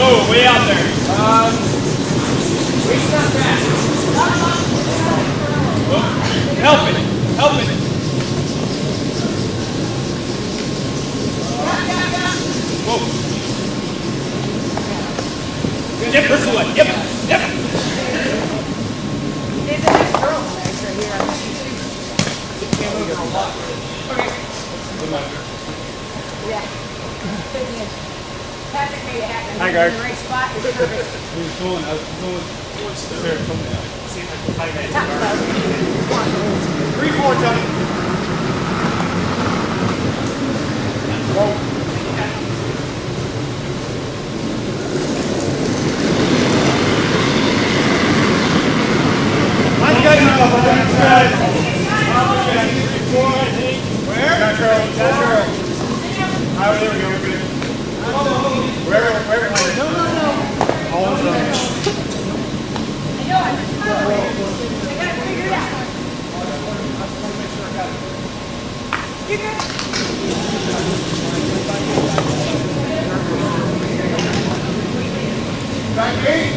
Whoa, way out there. Weight's not bad. Help it. Help it. Whoa. Yep, this way. Yep. Yep. There's a nice girl right here on the sheet. Okay. Yeah. Patrick made it happen. Hi, guard. In the right spot is perfect. He was going. I was going. There, come down. See if I can find that. 3-4, Tony. Whoa. I'm getting up. Where? That girl. Oh, there we go. We're good. Where? No. All of them. I know, I'm just I gotta figure it out. You good? Back eight.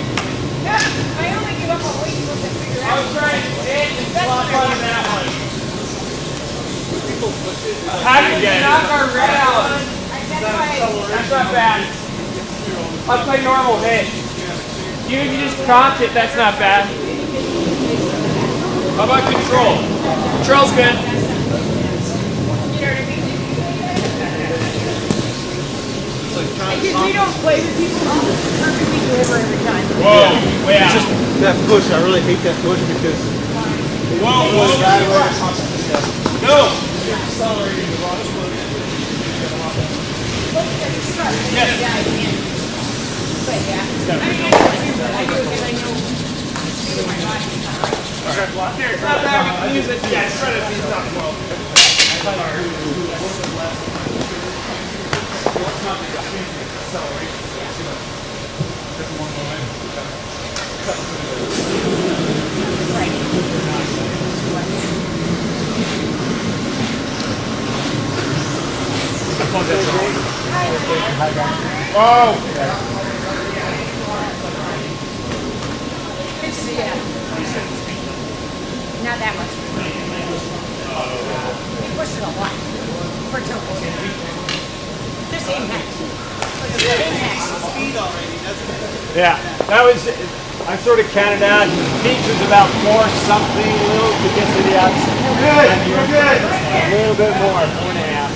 Yeah, I only give up on waiting to figure out. I was trying to hit and flop on that one. Hack again. Knock our red out. That's not bad. I'll play normal hit. You just dropped it, that's not bad. How about control? Control's good. Because we don't play with people who perfectly deliver every time. Whoa, way out. Just that push, I really hate that push because Whoa. Go! Yes. Yeah, I can. But yeah. I mean, I do because I know my body is not right. There, it's not bad, we can use it. Yeah, it's right at these top 12. Oh! Yeah. Not that much. We pushed it a lot for Topo. There's impact. speed already, doesn't it? Yeah, that was, I sort of counted out, Peach was about 4 something little to get to the outside. Good, you're good. A little bit more, 4.5.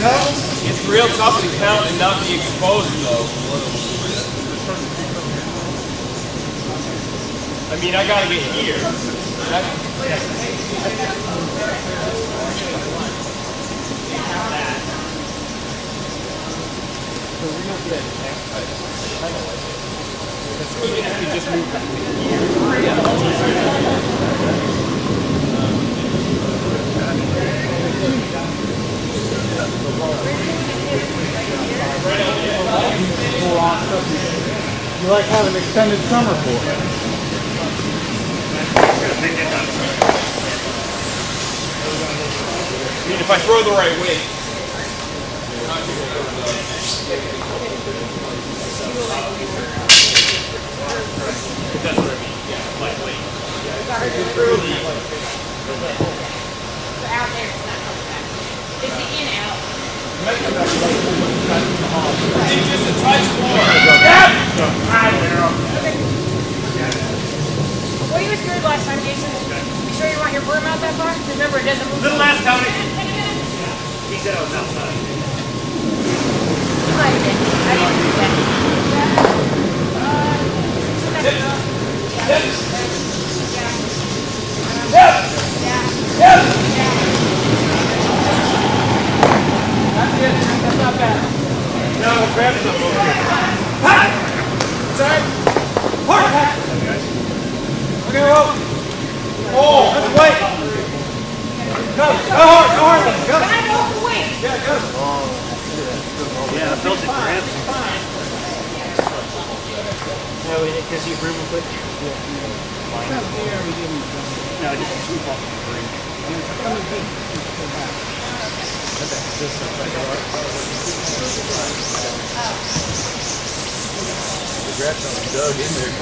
No. It's real tough to count and not be exposed though. I mean, I gotta get here. You like having extended summer for it. I mean, if I throw the right way. That's what I mean. Yeah, lightweight. So out there, it's not coming back. It's the in out. It's just a touch more. Well, he was good last time, Jason. Be sure you want your burp arm out that far? Remember, it doesn't move. Little last, Tony. He said I was outside. You might have been. I didn't do that. That's it. That's not bad. No, grab something. Side. Hard. Okay, roll. Oh, let's wait. Go hard, go hard. Go. Can I go for weight? Yeah, go. Yeah, I felt it grab. No, because you room real quick. No, just scoop off the break. The grass on dug in there.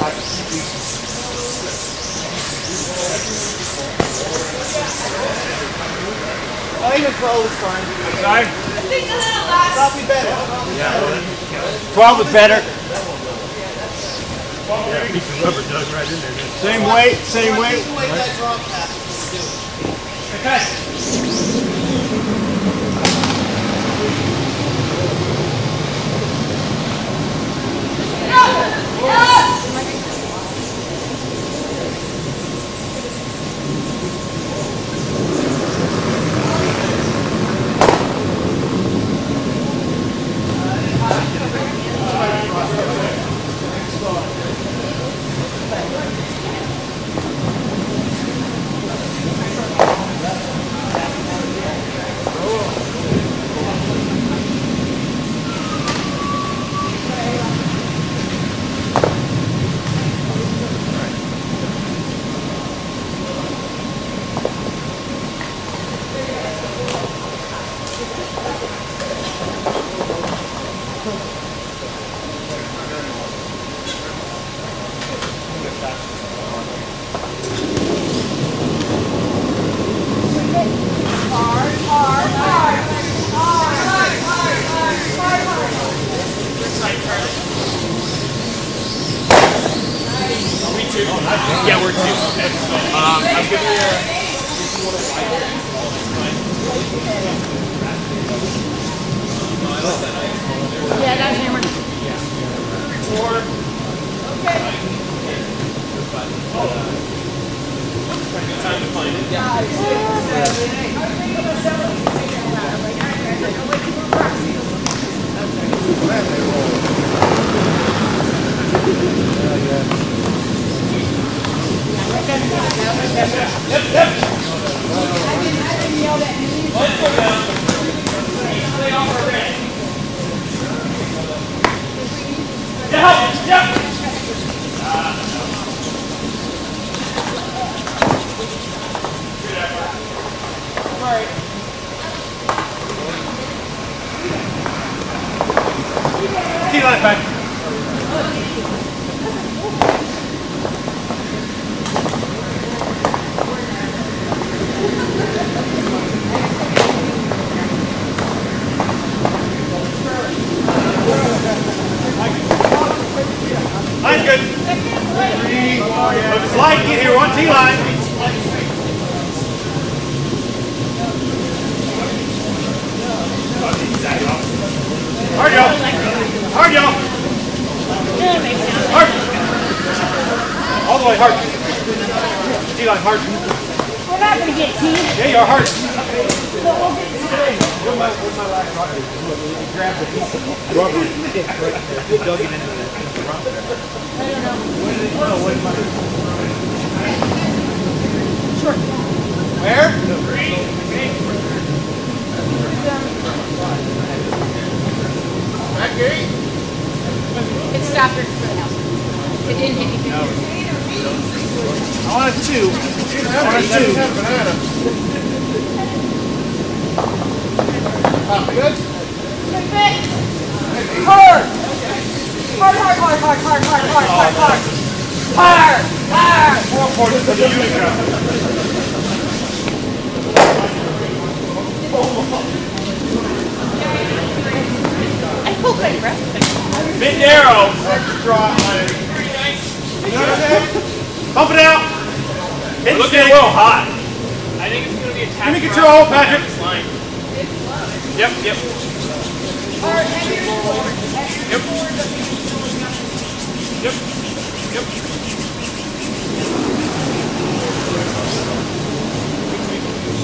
I think the 12 is fine. Sorry? I think a little less. That'll be better. 12 was better. Yeah, piece of rubber dug right in there. Same weight, same weight. Take away that drop pass. Okay. Yeah, we're two. Okay. I'm giving you Yeah, that's hammered. Time to find it. T-line back. Line's good. Slide, get here, one T-line. Hard, y'all. Hard, y'all. Hard. All the way, hard. T-line, hard. We're not going to get teeth. Yeah, you are hard. Grab the piece of rubber. Dug it into the rock there. I don't know. Short. Where? Back gate? It stopped her for the house. It didn't hit anything. I want a two. I want a two. Banana. Good? Hard! Hard, hard, hard, hard, hard, hard, hard, hard, hard. Hard! Hard! 440 for the unicorn. I hope I rest. Big arrow. Drop. Pump it out. Hit the stick. Real hot. I think it's going to be a tap. Give me control, Patrick. Line. It's slow. Yep, yep. Or heavier forward. Heavier Yep. forward, but maybe still enough. Yep. Yep.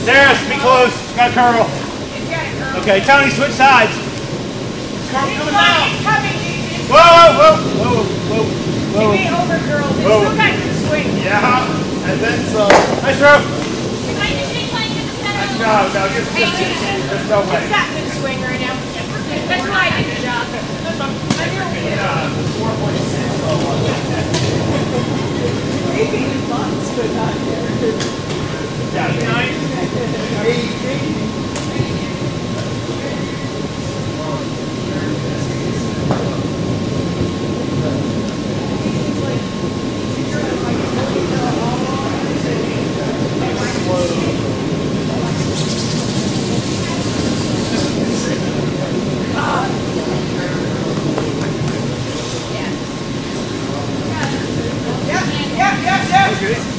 Sarah, be close. Got a curl. It's got a curl. Okay, Tony, switch sides. It's coming, Jason. Whoa, whoa, whoa, whoa, whoa. It may overcurl. It's Whoa. still got good swing. Yeah, and then so. Nice throw. Can I just take like in the center? No, just Hey, Jason. there's no way. It's got good swing right now. That's why I did the job. I'm here with you. 4.6. Maybe his butt's good not Yeah, 9.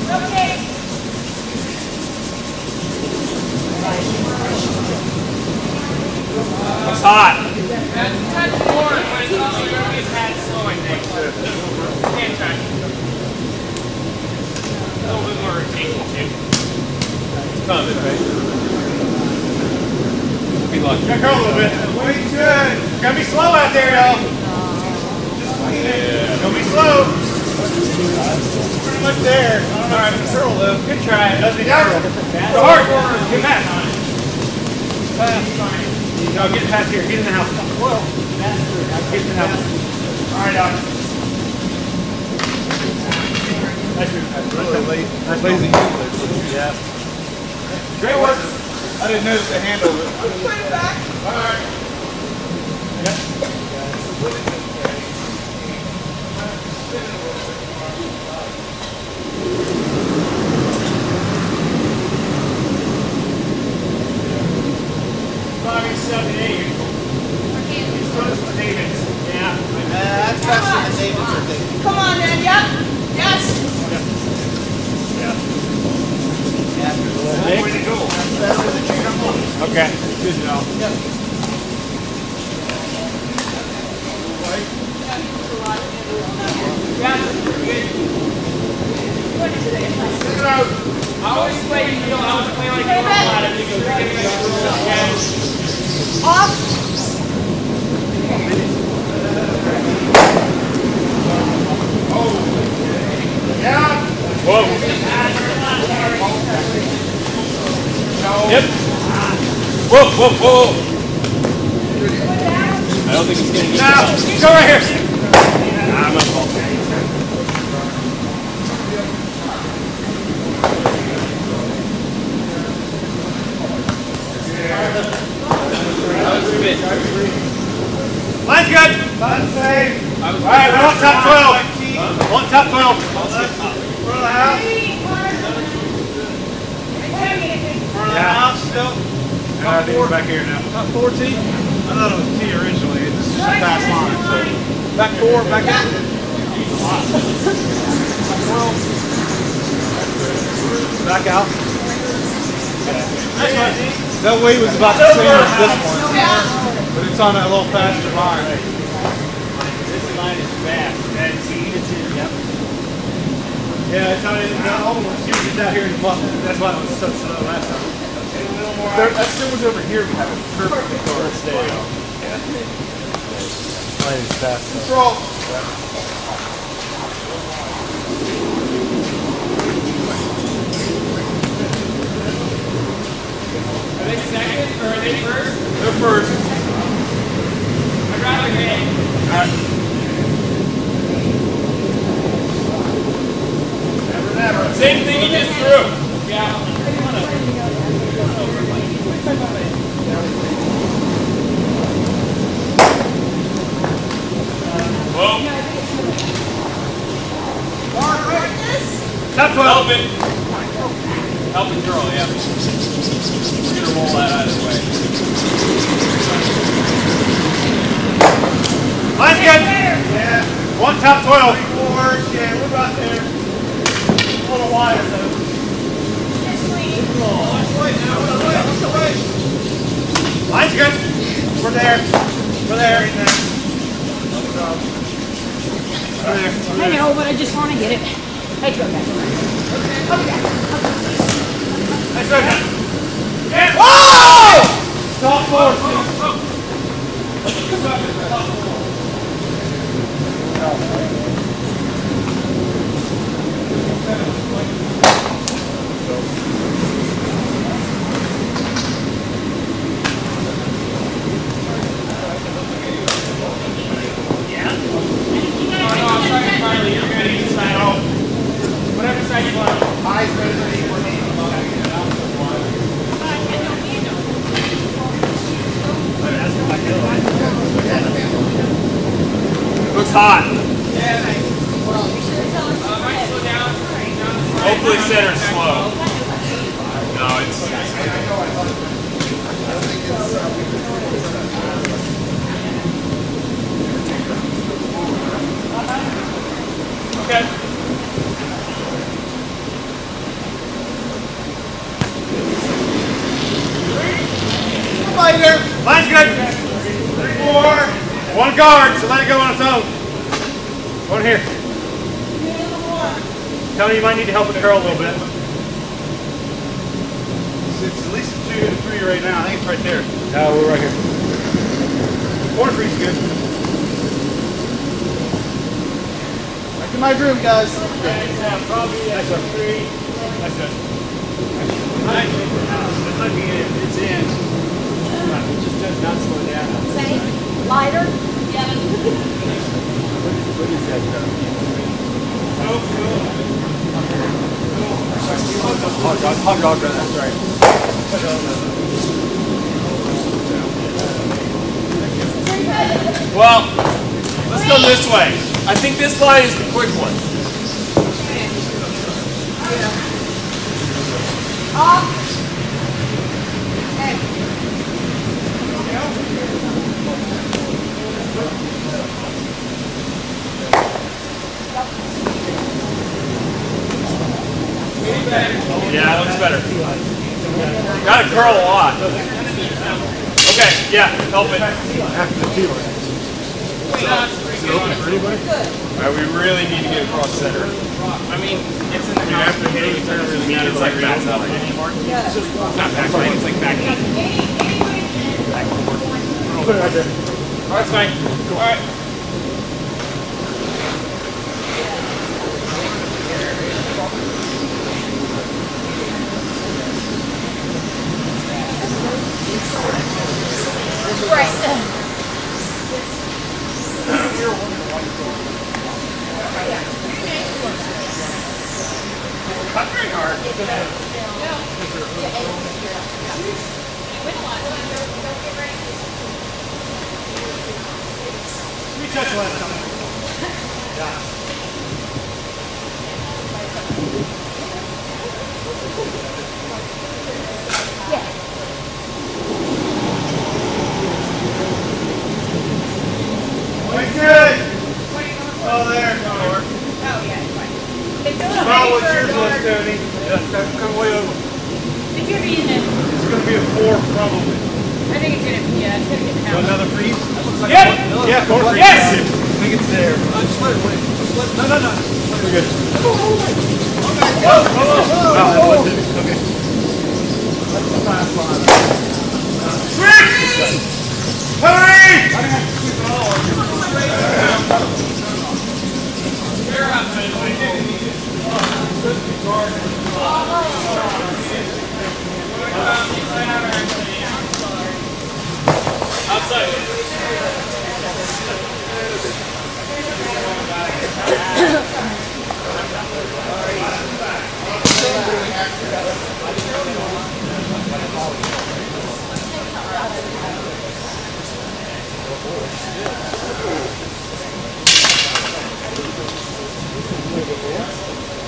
Okay. It's hot. That's a touch more, but it's also going to be a tad slow, I think. Can't touch. A little bit more rotation, too. Coming, right? Be lucky. Got curl a little bit. Way good. Gotta be slow out there, y'all. Yeah. Don't be slow. Pretty much there. All right, curl though. Good try. Doesn't need curl. Go hard. Get back. No, get past here. Get in the house. Whoa. Get in the house. All right, Doc. Nice move, Patrick. That's lazy. Yeah. Great work. I didn't notice the handle. Put it back. All right. That's faster than David's, I think. Come on, then. Yep. Yes. Way to go. Faster than you. Okay. Good job. I always play, you know, I was playing like a lot of because you're giving us a little catch. Off. Yeah. Whoa. Yep. Whoa, whoa, whoa. I don't think it's going to get Now, go right here. I'm a fault. Line's good. Line's safe. All right, we want top 12. Want top 12. Front of the house. Front of the house still. I think we're back here now. Top 14? I thought it was T originally. This is just a fast line. So. Back 4, back in. Back out. That weight was about the same as this one. But it's on that little faster line. This line is fast. That's easy. Yep. Yeah, it's on the old one. She was out here in the bus. That's why it was so slow last time. That still was over here. We have a perfect first day. Line is fast. Control. Are they second or are they first? They're first. I'd rather hit. Never. Same thing you just threw. Yeah. Whoa. Top 12. Helping. Helping girl, yeah. We're gonna roll that out of the way. Line's good. Yeah. One top 12. 4. Yeah, we're about there. A little wider though. Just lean. I know, but I just want to get it. Hey, go back. Okay. Nice right. Yeah. Oh! Top floor. Whatever side you want. Eyes raised. Looks hot. Hopefully center's slow. No, it's... Okay. Fighter. Line's good. 4. One guard, so let it go on its own. One here. Tell me you might need to help it curl a little bit. It's at least a 2 to 3 right now. I think it's right there. No, we're right here. 4 to 3 is good. Back to my room, guys. Probably Nice one. 3. That's good. That might be it. It's in. It just does not slow down. Say, lighter? Yeah. What is that? Hot dog, that's right. Well, let's go this way. I think this line is the quick one. Off. Hey. Yeah, it looks better. Gotta curl a lot. Okay, yeah, help it. After the T-line. Is it open for anybody? Alright, we really need to get across center. I mean, it's in the after hitting turn, it's like back up. It's not back right, it's like back in. Put it right there. Alright, it's fine. Alright. Cut very hard. We touch last time. Way good. Oh, there. Oh, yeah, it's fine. It's a little About heavy what for a yours was, guard. Tony. Yeah, come way over. It could be in it. It's going to be a 4, probably. I think it's gonna, yeah, it's gonna get the Want house. another freeze? Yep. Yeah, corner freeze. Yes. I think it's there. Just let it wait. No. We're good. Wow, that was it. Okay. That's the fast line. Switch! Hurry! Outside.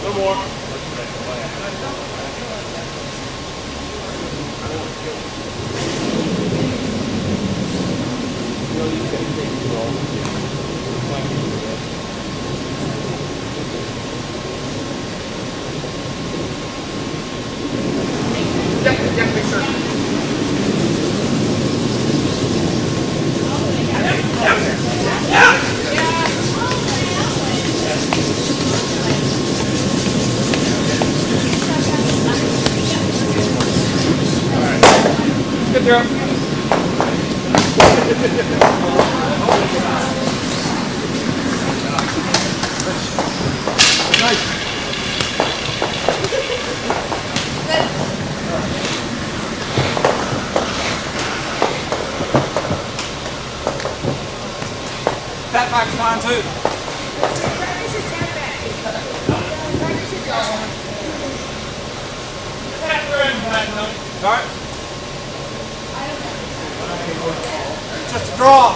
No more. Zero. Nice. Fat back's fine too. Alright. Just a draw.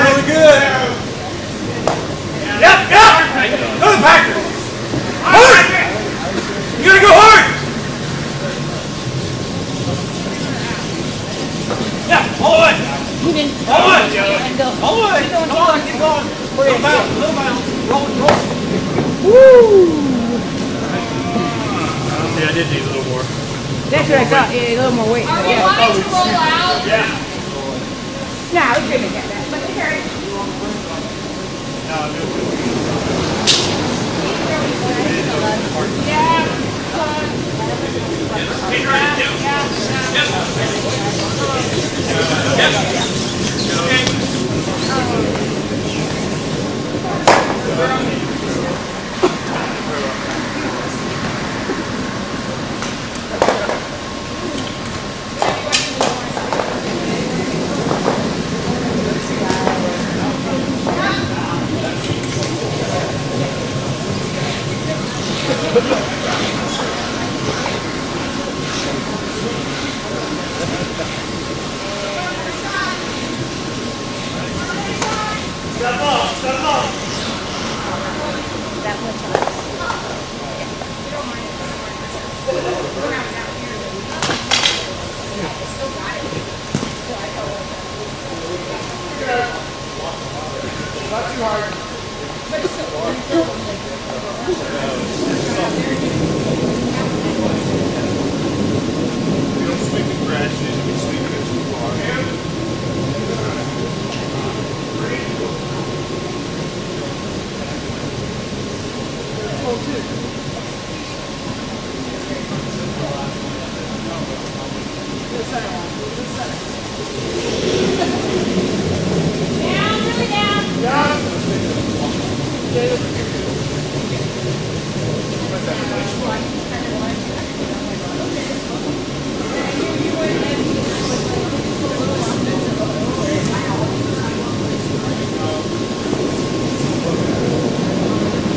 Really good. Yep. Go to the Packers. Hard. You gotta go hard. Yeah, all the way. All the way. All the way. Come on, keep going. Little bounce. Roll. Woo! Yeah, I did need a little more. That's what I thought. Yeah, a little more weight. Are we wanting to roll out? Yeah. No, we couldn't get that. But okay.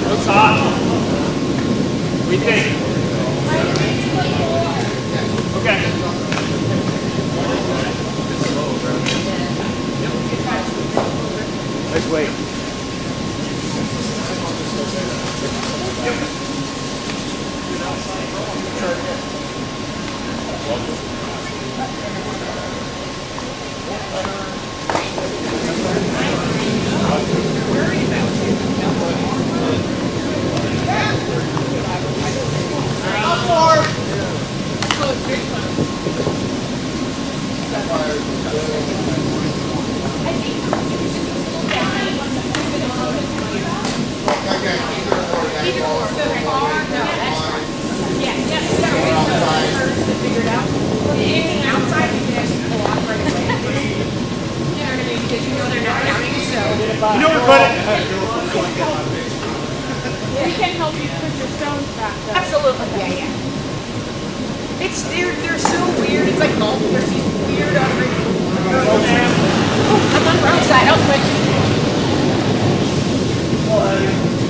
Looks hot. What do you think? Okay. Nice weight. You know what, buddy? We can help you put your stones back though. Absolutely. Yeah. They're so weird. It's like golf. There's these weird I'm on the wrong side. I'll switch.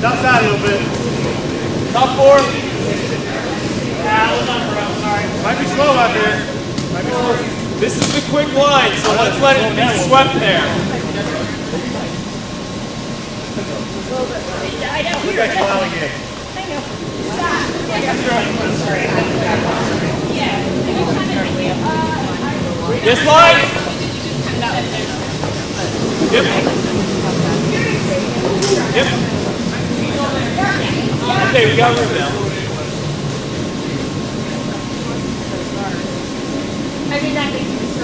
Outside a little bit. Top four. Might be slow out there. Might be slow. This is the quick line, so let's let it be swept there. I know. Look at you allowing it. I know. This line. Yep. Yep. Okay, we got room now. I mean, that makes me so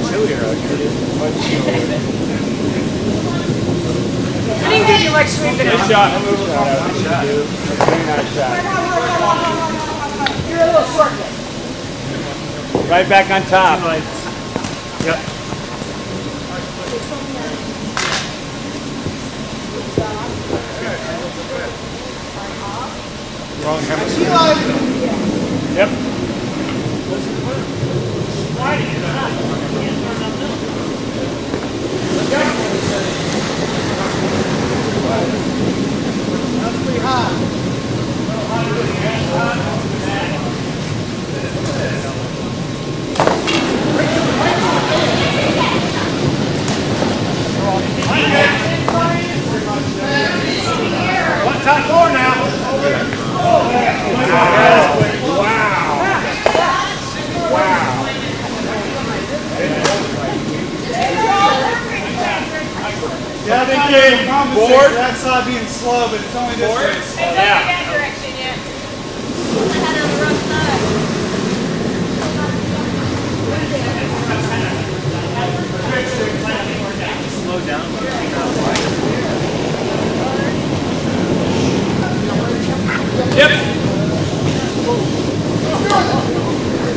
Chillier out here. I didn't give you much sweeping. Good shot. Very nice shot. You're a little short. Right back on top. Yep. Wrong camera. Yep. That's pretty high. Top floor now. Yeah, I think Thinking board. that side being slow, but it's only this way. It's only that direction yet. I had it on the wrong side. Slow down.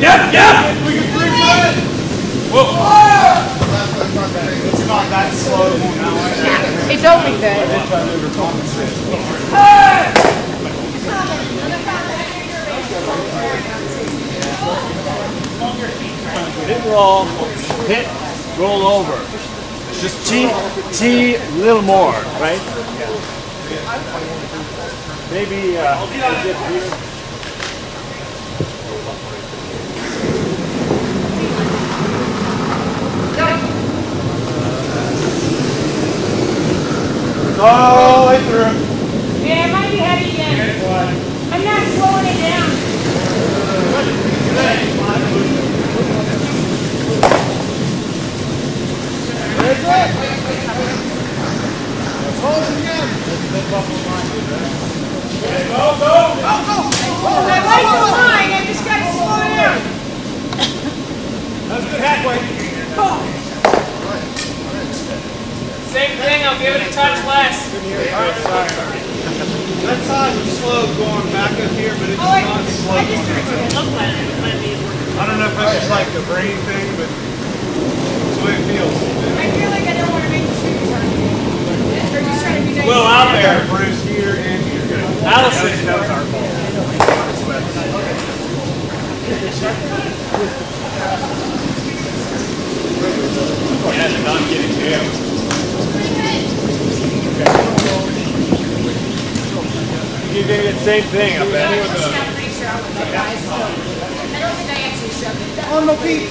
Yep. Yep. Whoa. It's not that slow going that way. It's only good. Hit roll. Hit roll over. Just T little more, right? Maybe Oh, I threw him. Yeah, it might be heavy again. I'm not slowing it down. I like the line, I just got to slow down. That's a good halfway. Same thing, I'll give it a touch less. That side was slow going back up here, but it's not slow. I just heard you look like it. I don't know if that's just like the brain thing, but it's the way it feels. I feel like I don't want to make the shoes on you. Or just trying to be nice. Well, out there. Bruce here and here. Allison. that was our fault. Yeah, they're not getting jammed. You're gonna get the same thing, I bet. I'm pretty sure I would get guys. I don't think I actually shoved it down. On the beat.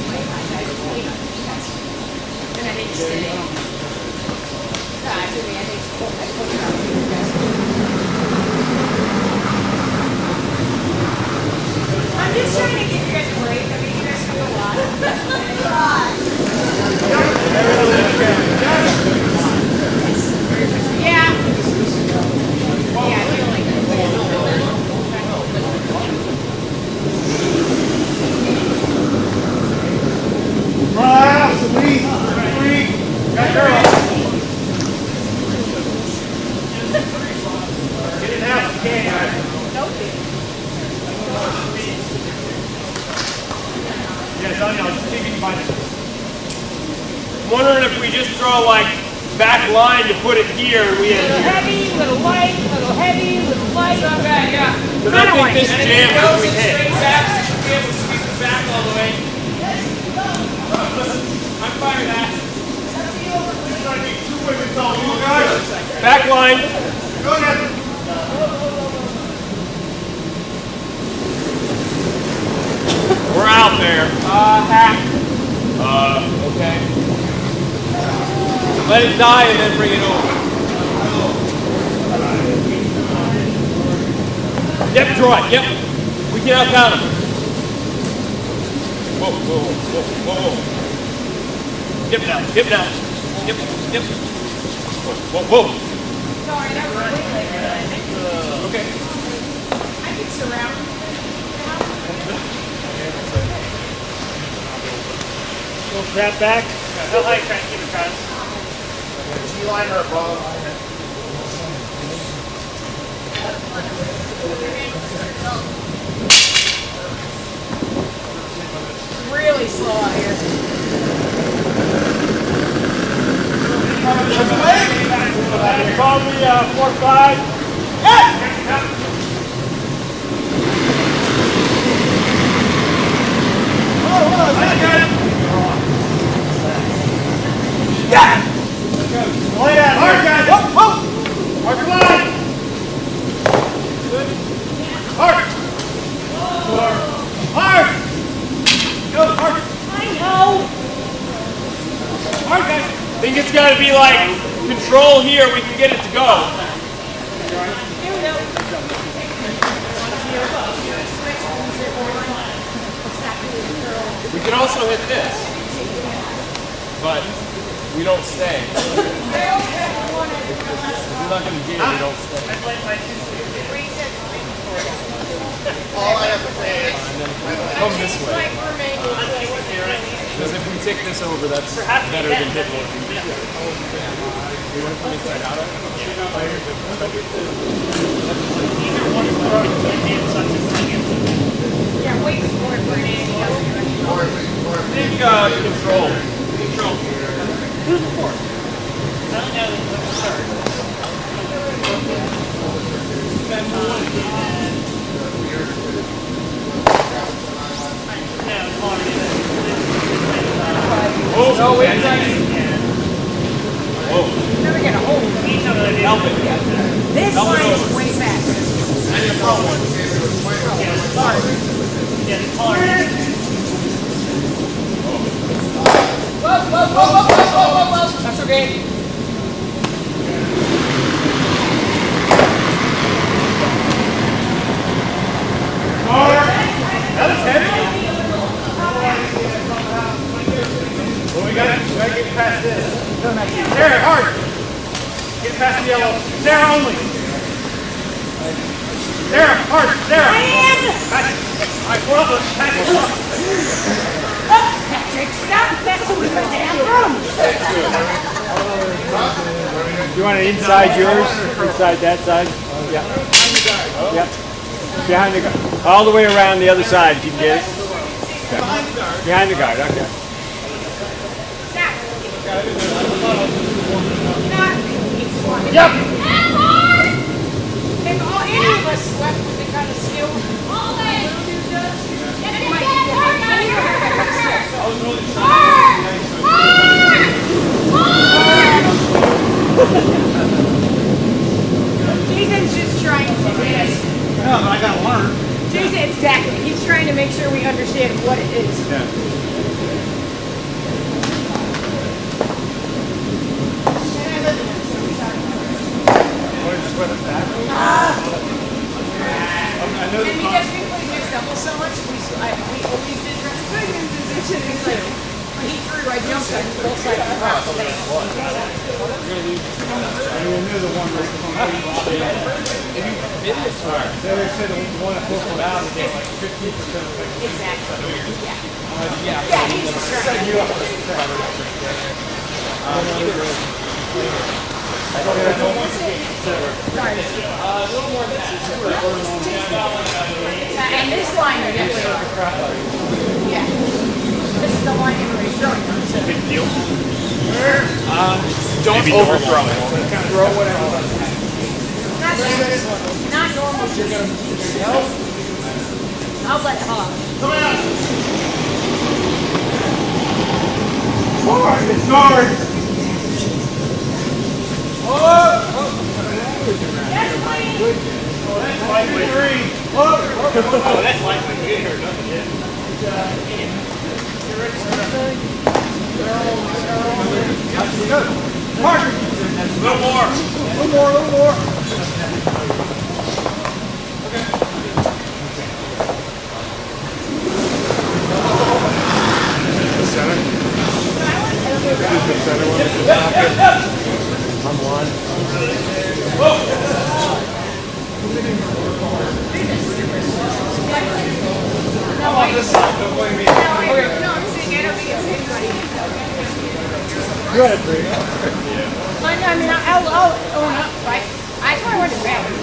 And I didn't stay. I pushed it out. I'm just trying to give you guys a break. I mean, you guys do a lot. Yeah. Yeah, I feel like Wow, sweet. Got girl. Get it out, you can. Yeah, Sonny, I'll just take you by the... I'm wondering if we just throw like back line to put it here. We little heavy, little light, little heavy, little light. Not bad, yeah. Because I think this jam when we hit. Back, you should be able to sweep it back all the way. I'm fine with that. Back line. Go ahead. We're out there. Half. Okay. Let it die and then bring it over. Yep, draw it. Yep. We can out-count him. Whoa, whoa, whoa, whoa, whoa. Yep now, yep now. Yep. Yep. Whoa, whoa. Sorry, that was way later. Okay. I can surround. Grab back. How high try and keep it guys? G-line or above. Really slow out here. Probably 4-5. Lay down. Hard, guys. Whoa, whoa. Hard line. Hard. Hard. Go, hard. I know. Hard, guys. I think it's got to be like control here. We can get it to go. Here we go. We can also hit this, but we don't stay. If you're not going to get it, we don't stay. All I have to say is, Come this way. Because if we take this over, that's better than hit one. You want to come inside out? Yeah, wait for it for an angle. I think control. Who's the fourth? Oh, no, wait, whoa. Never get a hold of it. Help it. This Help it line is over. way faster. Whoa, whoa, whoa, whoa, whoa, whoa, whoa. That's okay. that is heavy. Well, we gotta get past this. There, hard. Get past the yellow. There only. There, hard. There. Back. All right, pull up. Back it up. Patrick, stop messing with my damn room. You want it inside yours? Inside that side? Yeah. Yep. Behind the guard. All the way around the other side if you can get it. Okay. Behind the guard, okay. Yep. If all any of us swept with the kind of skill Jason's just trying to miss. No, but I gotta learn. Jason, exactly. He's trying to make sure we understand what it is. Yeah. And because we played mixed doubles so much, we always did reciprocal position. He's like, when he threw, I jumped on both sides of the rock. I knew the one right It is hard. they said the one that pulled out is like 15% effective. Exactly. Yeah. Yeah. Yeah, he's just trying to and this line are definitely yeah. This is the line everybody's throwing on. So. Big deal. Don't overthrow it. Throw whatever. Not normal. I'll let it hop. Hard, it's hard. That's funny. That's lightweight. That's likely. We ain't heard nothing yet. That's good. Hard. A little more. A little more. Center. the center one in the pocket. On one. I'm on this side, don't blame me. No, I'm saying I don't think it's anybody. You had a 3. I mean, I'll own up, right? I thought I wanted to grab it.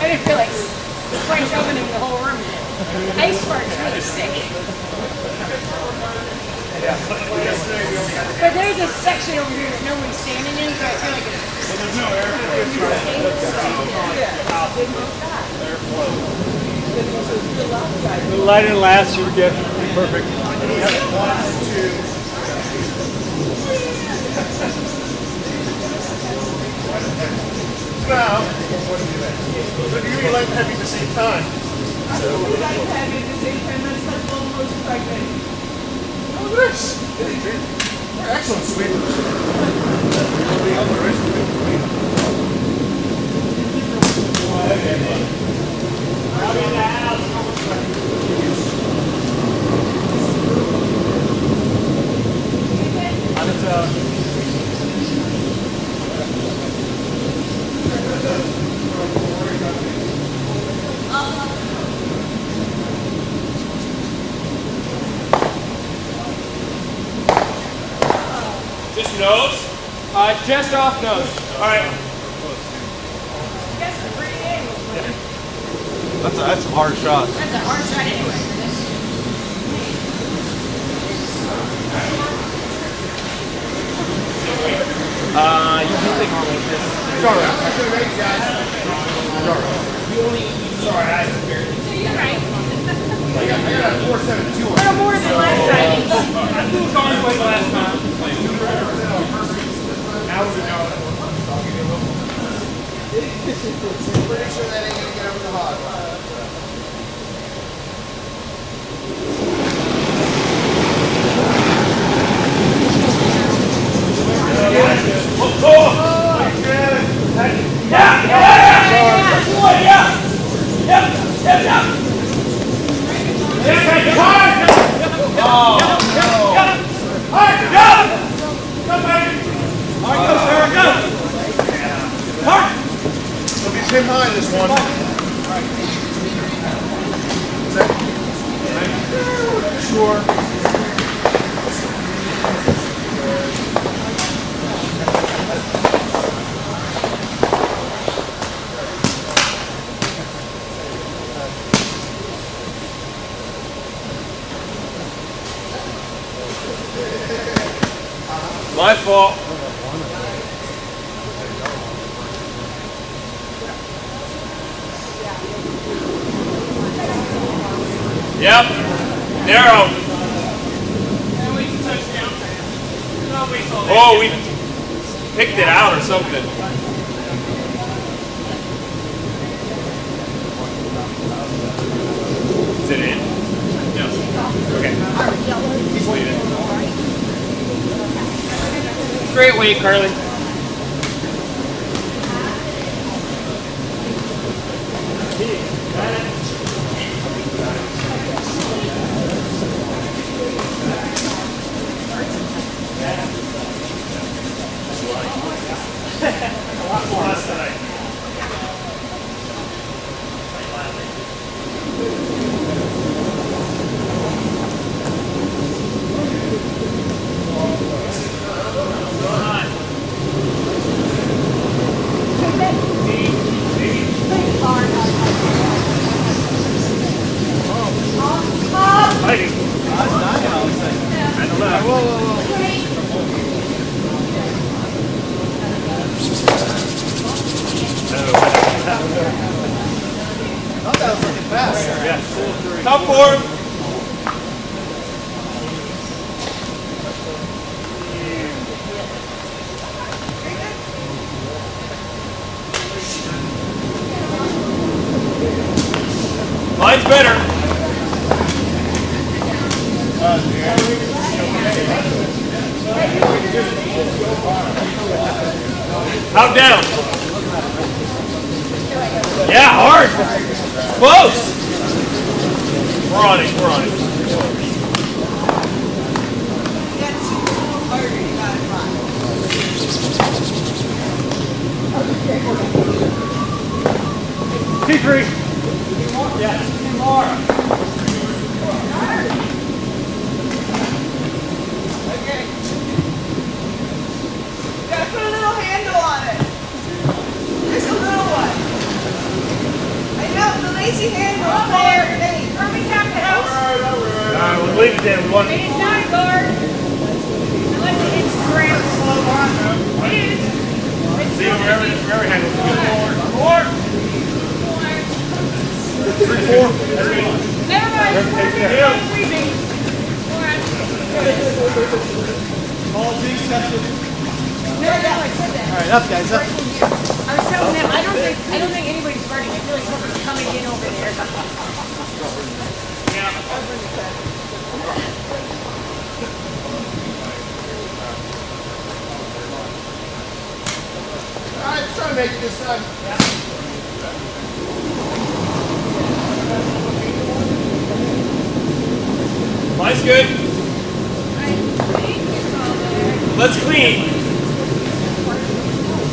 I didn't feel like French opening the whole room. Ice farts really stick. But there's a section over here that nobody's standing in, so I feel like it's... There's no air. A little lighter than last, you would get perfect. Now, but you really like heavy at the same time. I really like heavy at the same time. That's like almost pregnant. Oh, nice. They're excellent sweepers. Just nose? Just off nose. All right. That's a pretty angle. That's a hard shot. That's a hard shot anyway for this. You usually normally this. Sorry. So you're right. I got a 472. A little more than last time. I flew guard weight last time. Pretty sure that ain't gonna get over the hog. Pin high this one. Sure. My fault. Yep. Narrow. Oh, we picked it out or something. Is it in? No. Okay. He's leaving. Great weight, Carly. Top four. Mine's better. Out down. Yeah, hard. Close. We're on it. We're on it. free. Yeah, two more. Okay. Gotta put a little handle on it. Just a little one. I know, the lazy handle there. Hey, Are we tap the house? Alright, we'll leave it there. We want It is not guard. Unless it hits the ground. It is. It's see still wherever gonna be- handles Four. Four. 3, 4. Never mind. Sweeping. All Z section. No, I said that. Alright, up guys, up. I was telling them, I don't think anybody's guarding. I feel like someone's coming in over there. alright, let's try to make it this time. Mine's good. Let's clean.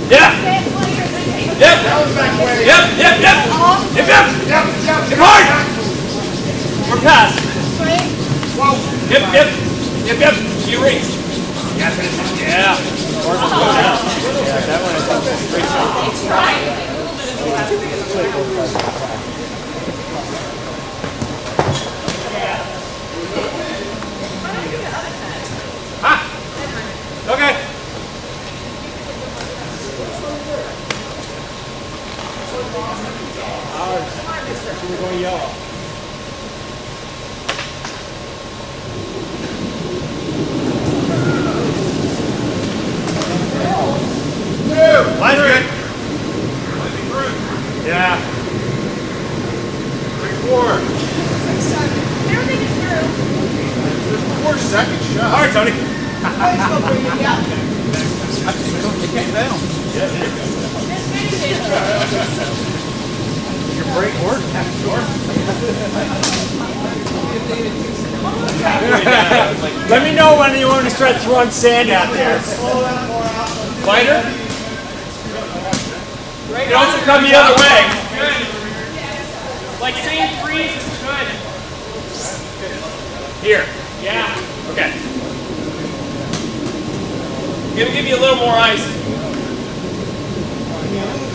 Yeah. Yep. Yep. Yep. Yep. Yep. Yep. Hard. We're past. Yep. Yep. Yep. Yep. You race. Yeah. Yeah, that one is a straight shot. Okay. Ours. So we're going yellow. Line's good. Yeah. 3, 4. Everything is through. 4 second shot. All right, Tony. It came down. Just finish it. Your brake work? Sure. Let me know when you want to start throwing sand out there. Lighter. You can also come the other way. Good. Like sand freeze is good. Here. Yeah. Okay. Gonna give you a little more ice. Yeah.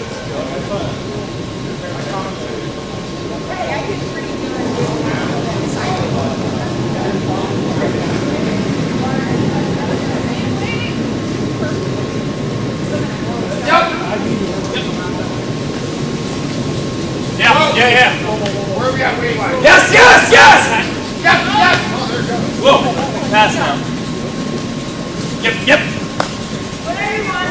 Where are we at weight-wise? Yes. Yep. Whoa. Pass now. Yep. Whatever you want.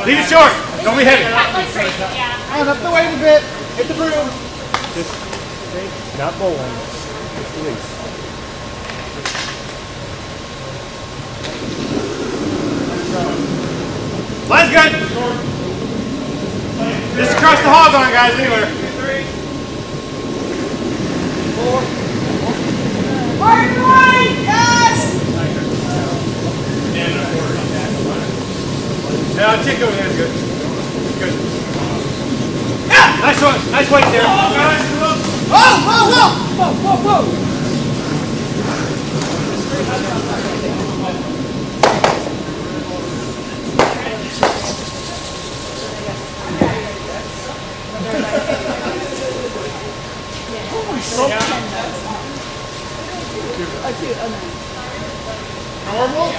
Leave it short. Don't be heavy. Yeah. And up the weight a bit. Hit the broom. Just not bowling. Just release. Line's good. Just across the hog on, guys, anywhere. 3, 4. Hard right! Yes! Yeah, I'll take over there. Good. Good. Yeah! Nice one. Nice weight there. Whoa! Normal?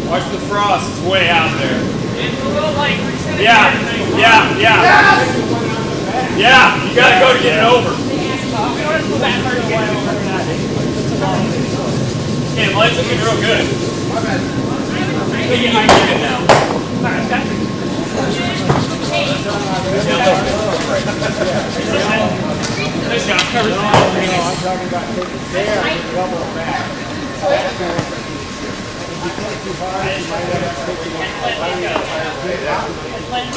Watch the frost. It's way out there. It's a little like reset. Yeah. Yeah. You gotta go to get it over. Okay, the light's looking real good. I think you might get it now. Nice job. Covers the I'm talking about taking there and double back.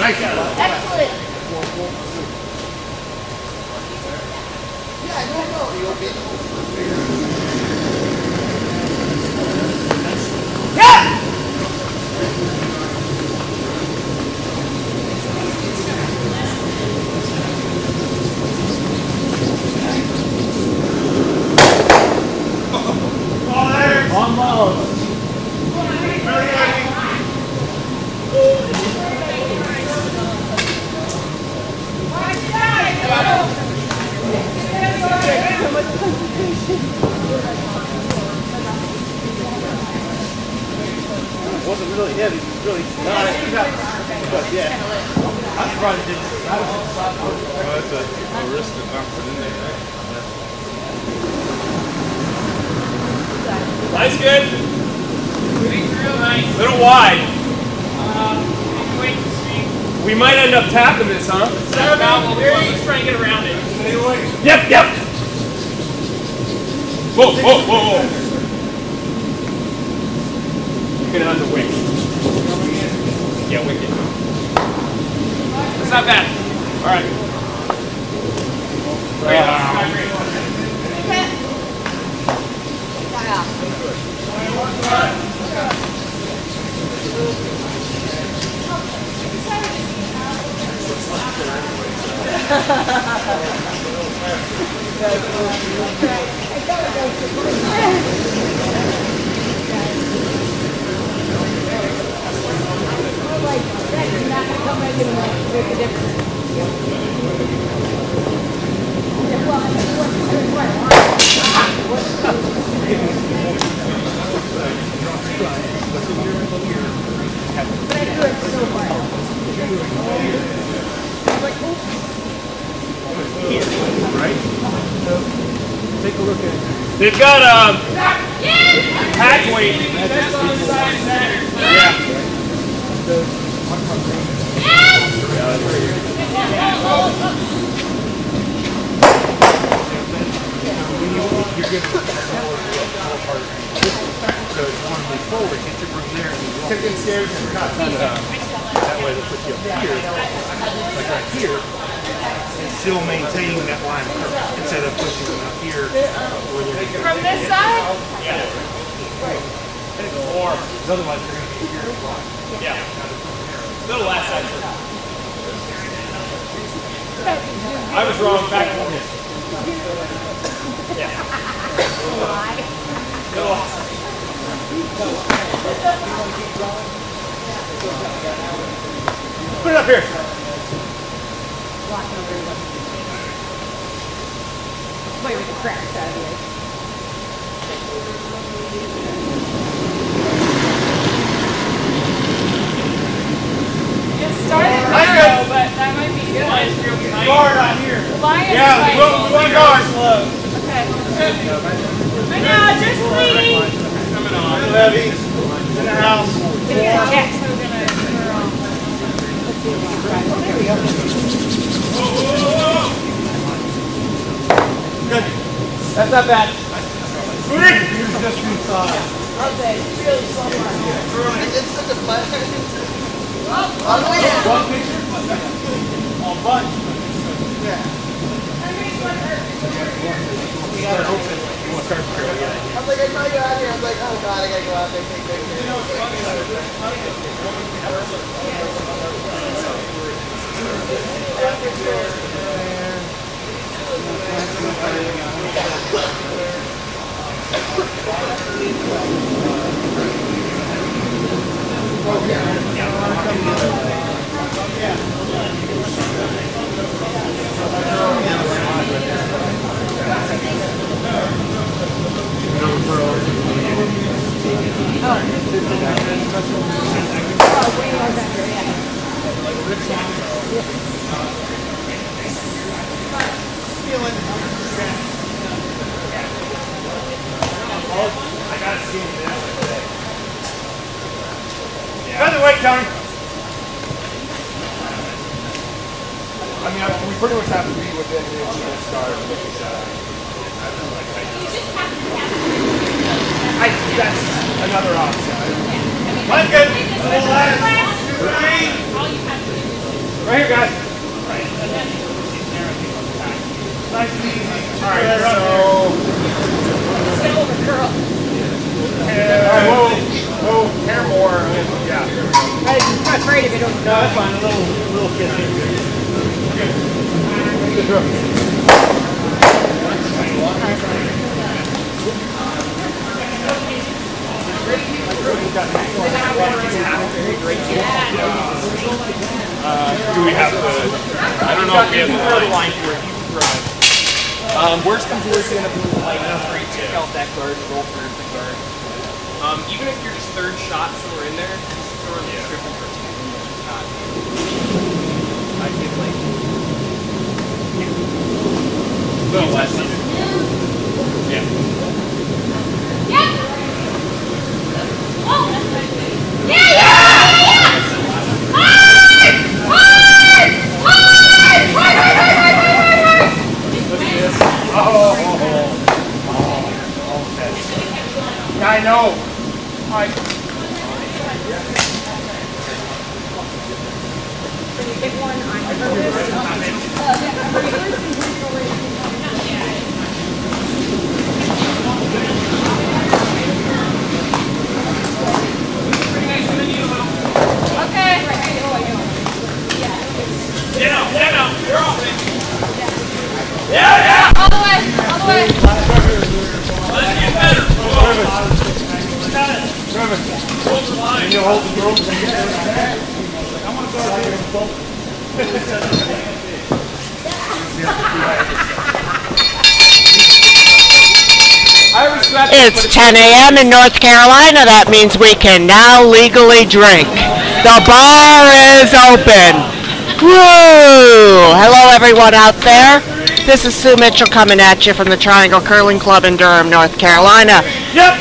Excellent. It wasn't really heavy, it was really not. But yeah, I probably didn't. Well, that's a risk to not put in there. Line's good. Little wide. Wait to see. We might end up tapping this, huh? Let's try and get around it. Yep, yep. Whoa, whoa, whoa, whoa. Get it on the wick. Yeah, wicket. That's not bad. All right. Take a look at it. They've got pack weight. You're good. So if you want to move forward, get your broom there and you take stairs and cut. That way they'll put you up here, like right here, and still maintain that line of curve instead of pushing them up here. From this side? Yeah. Or Because otherwise you're going to be here. yeah. Little last side. I was wrong. Back one. Yeah. Little last side. Put it up here. Wait with the cracks out of here. It started narrow, but that might be good. Guard on here. Lion Yeah, is we want guard. Okay. I know, just please. Coming on. Heavy in the house. Yeah, so we're gonna there we go. Good. That's not bad. Here's just inside. Okay, really slow one. It's such a pleasure. Oh, yeah. One picture? Oh, bunch. Yeah. You want to start the I was like, I saw you out here. I was like, oh god, I gotta go out there and take pictures. Featherweight, Tony. I mean, we pretty much have to be within the inch of this start. That's another option. Mine's good. Right here, guys. Nice and easy. All right, so. Still over curl. Whoa, hair more. Yeah. I'm afraid of it. No, that's fine. A little kiss. Do we have the? I don't know if we have the line. Worst comes to worst, you end up with like great take out that guard, roll for the guard. Even if you're just third shot somewhere in there, just throw in the description for two. Not. I get like. A little less even. Yeah. I know. Can you pick one on okay. Yeah, you're off it. Yeah. All the way. Let's get better. And you'll hold the girl. I'm gonna go. It's 10 a.m. in North Carolina. That means we can now legally drink. The bar is open. Woo! Hello, everyone out there. This is Sue Mitchell coming at you from the Triangle Curling Club in Durham, North Carolina.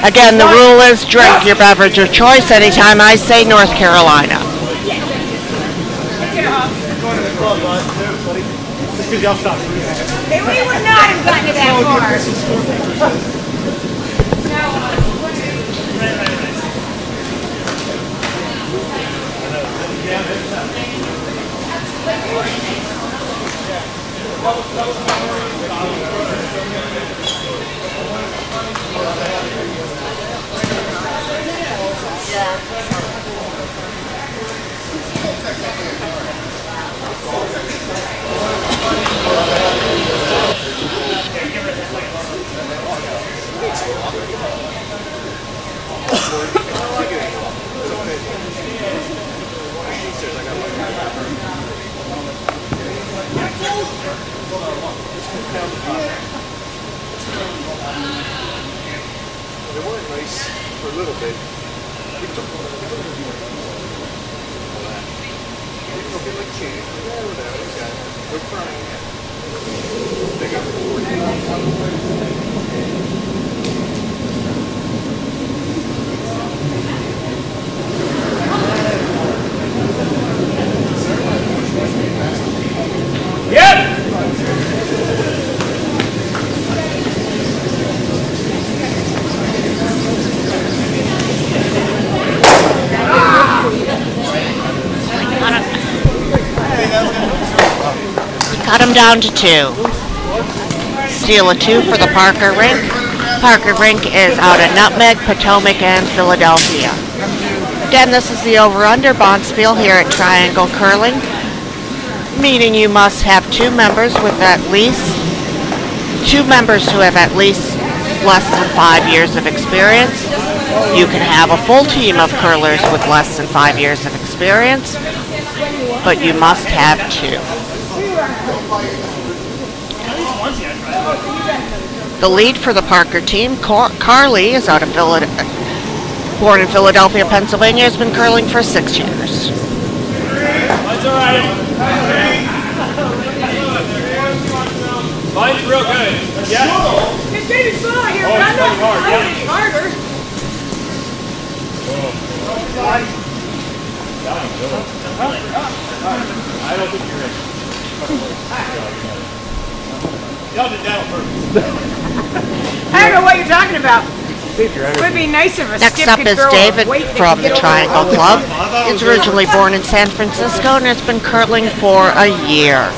Again, the rule is drink your beverage of choice anytime I say North Carolina. We would not have gotten to that far. They weren't nice for a little bit. People get like cheating. Yeah, whatever. Okay. We're crying. They got bored. Cut them down to 2. Steal a 2 for the Parker Rink. Parker Rink is out at Nutmeg, Potomac, and Philadelphia. Again, this is the over-under Bonspiel here at Triangle Curling, meaning you must have 2 members with at least 2 members who have at least less than 5 years of experience. You can have a full team of curlers with less than 5 years of experience, but you must have 2. The lead for the Parker team, Carly, is out of born in Philadelphia, Pennsylvania, has been curling for 6 years. That's all right. Mine's real good. Yeah. It's getting slow here, Oh, but I'm it's not hard, yeah. it's harder. I don't think you're ready. Y'all did that on purpose. I don't know what you're talking about. It would be nice if a Next skip up could is throw a David weight that from could the get over Triangle the Club. He's originally born in San Francisco and has been curling for a year.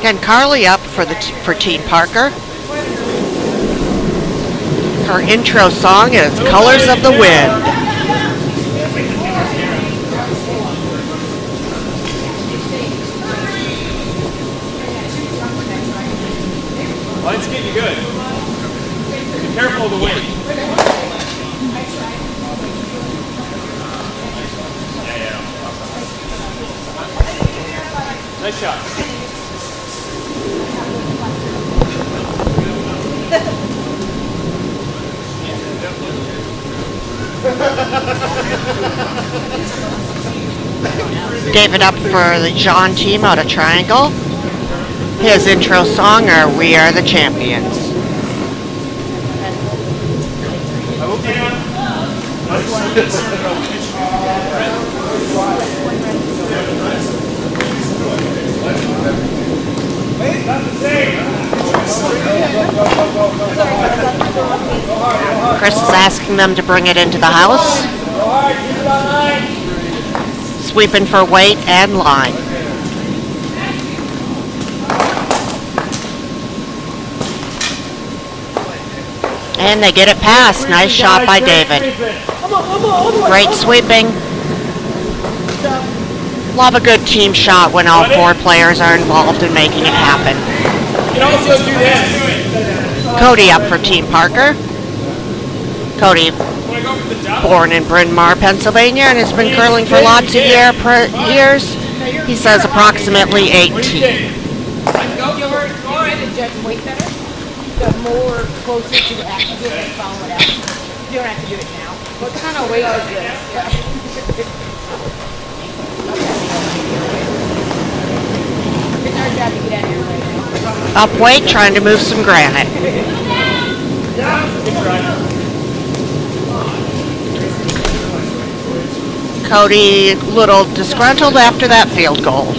Again, Carly up for Teen Parker. Her intro song is Colors of the Wind. Well, it's getting good. Be careful of the wind. Nice shot. David up for the John team out of Triangle. His intro song are We Are the Champions. Chris is asking them to bring it into the house. Sweeping for weight and line. And they get it past. Nice shot by David. Great sweeping. Love a good team shot when all four players are involved in making it happen. You can also do this. Cody up for Team Parker. Cody, born in Bryn Mawr, Pennsylvania, and has been curling for lots of years. He says approximately 18. The more closer to the action, you have to follow it out. You don't have to do it now. What kind of weight is this? It's our job to get out here right now. Up weight, trying to move some granite. Cody, little disgruntled after that field goal.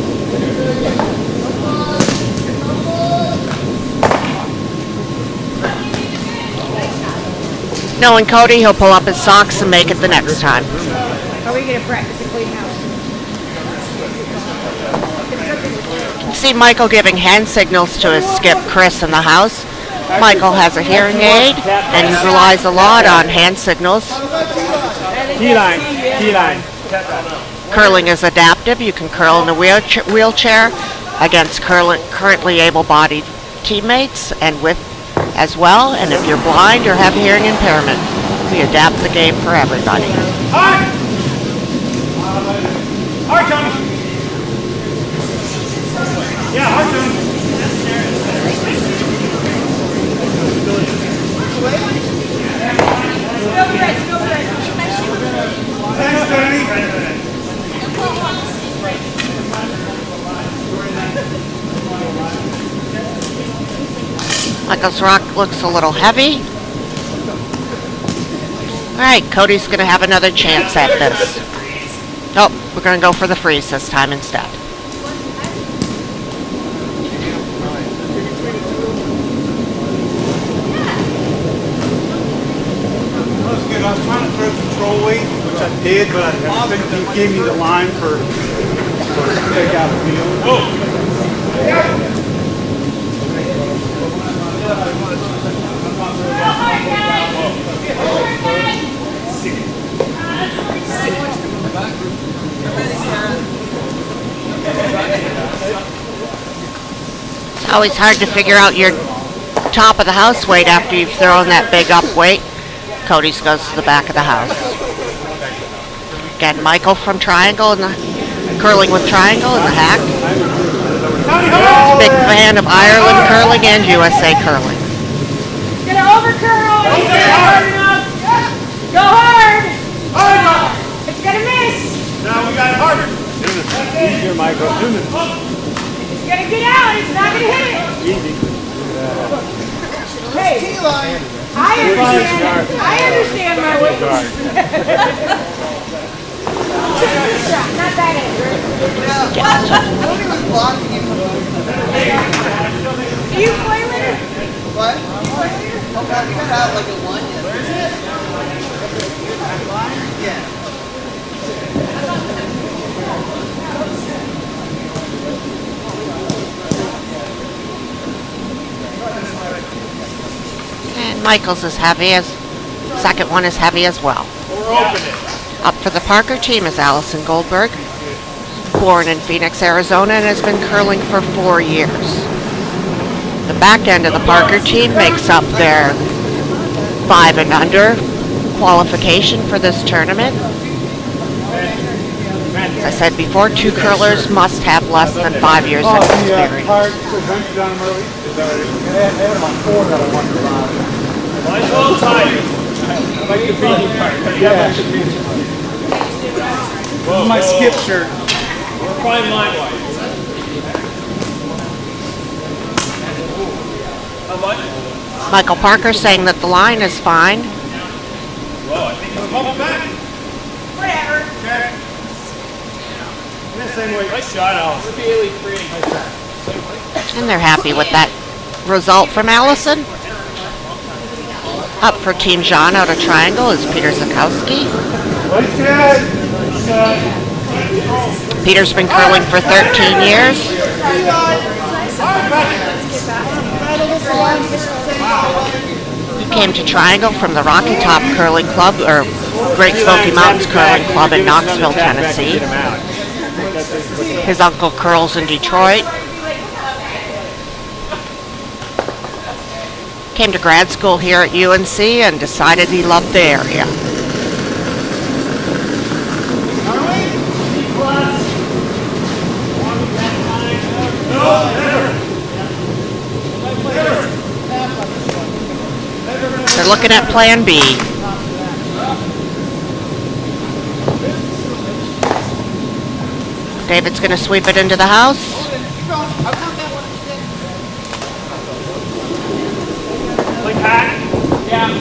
Knowing Cody, he'll pull up his socks and make it the next time. Are we going to practice a clean house? You can see Michael giving hand signals to his skip Chris in the house. Michael has a hearing aid and relies a lot on hand signals. T-line, T-line. Curling is adaptive. You can curl in a wheelchair against currently able-bodied teammates and with as well, and if you're blind or have hearing impairment, we adapt the game for everybody. Hard! Hard, Tony! Yeah, hard, Tony. Thanks, Tony. Michael's rock looks a little heavy. Alright, Cody's going to have another chance at this. Oh, we're going to go for the freeze this time instead. That was good. I was trying to throw control weight, which I did, but I think he gave me the line for take out the field. Oh! It's always hard to figure out your top of the house weight after you've thrown that big up weight. Cody's goes to the back of the house. Again, Michael from Triangle and the curling with Triangle in the hack. Big fan of Ireland curling and USA curling. Get it over curl. Hard enough. Go hard. It's gonna miss. Now we got it harder. Easier, Michael. It's gonna get out. It's not gonna hit it. Easy. Hey, I understand my weight. Not that angry. I don't even block you. Do you play later? What? Oh god, we got out like a 1 yesterday. Yeah. And Michael's as heavy as, second one is heavy as well. Up for the Parker team is Allison Goldberg, born in Phoenix, Arizona, and has been curling for 4 years. The back end of the Parker team makes up their 5 and under qualification for this tournament. As I said before, 2 curlers must have less than 5 years of experience. Mine's all tight. I like the beating part. Yeah. This is my skip shirt. We're fine line-wise. How much? Michael Parker saying that the line is fine. Whoa, I think it's coming back. Whatever. Okay. Same way. Nice shot, Alice. Really pretty. And they're happy with that result from Allison. Up for Team Jean out of Triangle is Peter Zakowski. Peter's been curling for 13 years. He came to Triangle from the Rocky Top Curling Club, or Great Smoky Mountains Curling Club in Knoxville, Tennessee. His uncle curls in Detroit. Came to grad school here at UNC and decided he loved the area. They're looking at Plan B. David's going to sweep it into the house. Like hack? Yeah.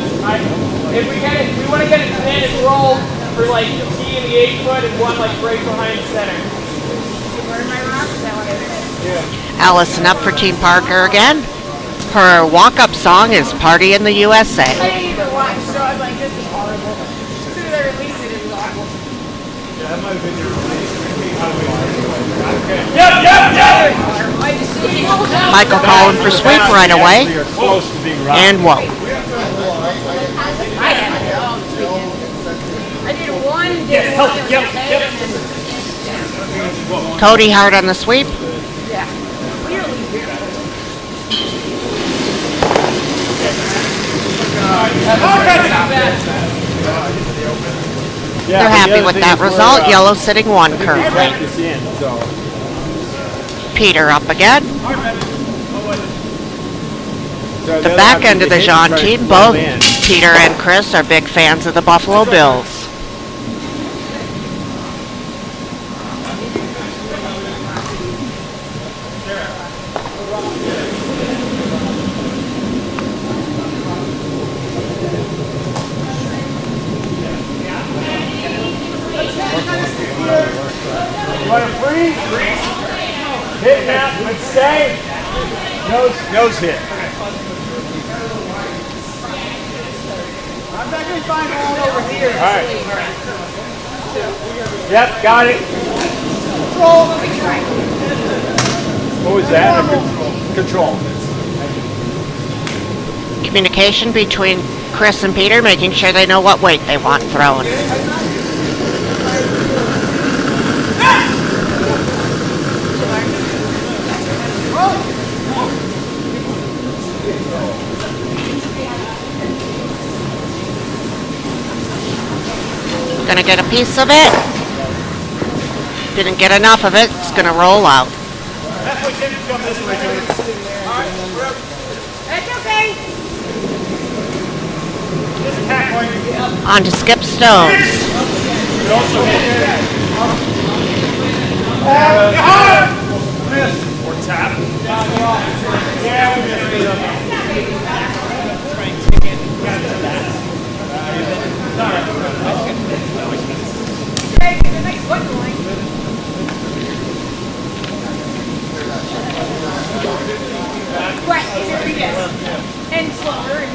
If we get it, we want to get it and it's rolled for like the T and the 8 foot and one like break behind the center. Where are my rocks? Is that what it is? Allison up for Team Parker again. Her walk-up song is Party in the USA. I didn't even watch, so I was like, this is horrible. As soon as I released it, it was awful. Yeah, that might have been your release. I just didn't know. Michael calling for sweep right away. You're close to being right. And whoa. I had it all this weekend. I did one day. Cody hard on the sweep. Yeah. Clearly. They're happy with that result. Yellow sitting 1 currently. Practice in, so. Peter up again. So The they'll back have to end of the hit Jean first, team, well both in. Peter and Chris are big fans of the Buffalo Bills. You want to freeze? Hit that, but stay. Nose hit. I'm not going to find one over here. All right. Yep, got it. Roll, let me try. What was that? Control. Communication between Chris and Peter, making sure they know what weight they want thrown. gonna get a piece of it. Didn't get enough of it, it's gonna roll out. That's okay. On to Skip Stones. Or tap. Okay, it's a nice foot going. But here he is. And slower and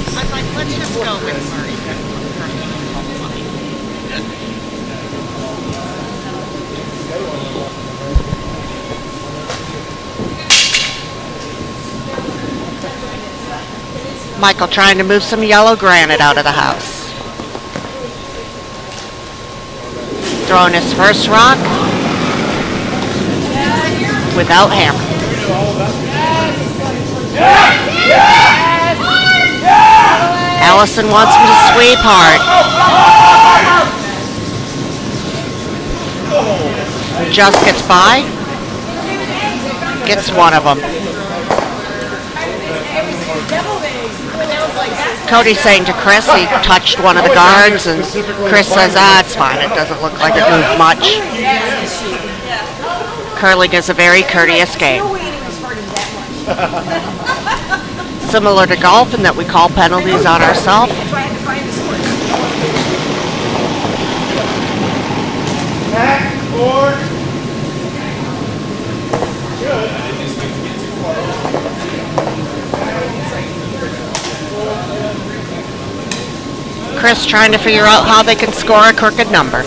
I was like, let's just go with Murray. Michael trying to move some yellow granite out of the house. Throwing his first rock without hammer. Allison wants him to sweep hard. Just gets by. Gets one of them. Cody's saying to Chris he touched one of the guards, and Chris says, it's fine. It doesn't look like it moved much. Curling is a very courteous game. Similar to golf in that we call penalties on ourselves. Chris trying to figure out how they can score a crooked number.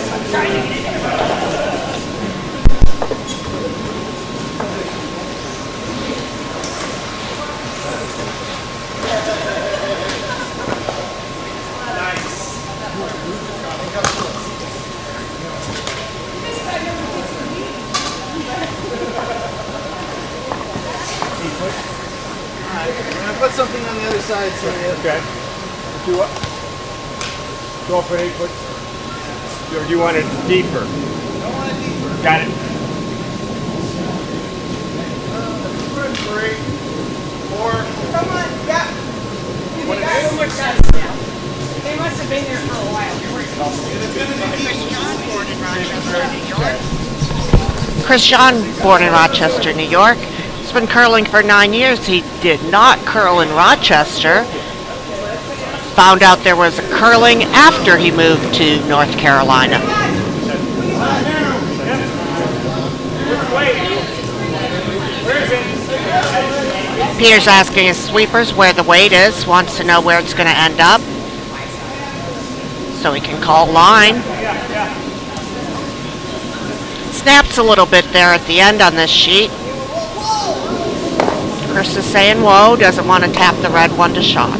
Put something on the other side so Okay. Do what? Go for 8 foot. Or do you want it deeper? I want it deeper. Got it. 3, 4. Come on, yeah. They must have been there for a while. Chris John, born in Rochester, New York. He's been curling for 9 years. He did not curl in Rochester. Found out there was a curling after he moved to North Carolina. Peter's asking his sweepers where the weight is, wants to know where it's going to end up, so he can call line. Snaps a little bit there at the end on this sheet. Chris is saying whoa, doesn't want to tap the red one to shot.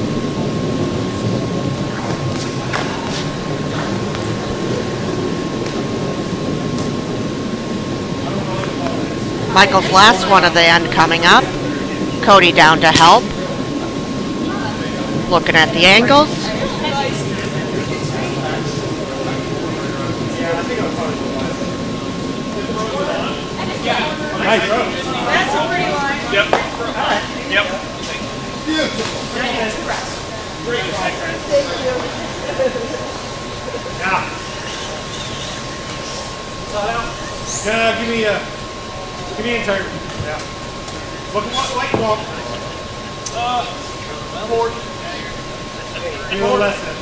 Michael's last one of the end coming up. Cody down to help. Looking at the angles. Nice. That's a pretty line. Yep. Yep. Give me a turn. Yeah. What you want? Forward. A little less than.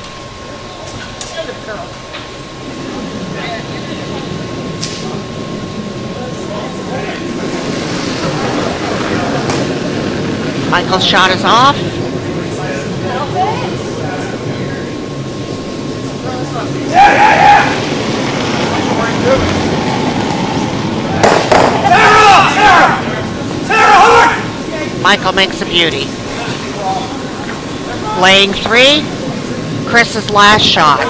Michael's shot is off. Michael makes a beauty. Laying 3, Chris's last shot.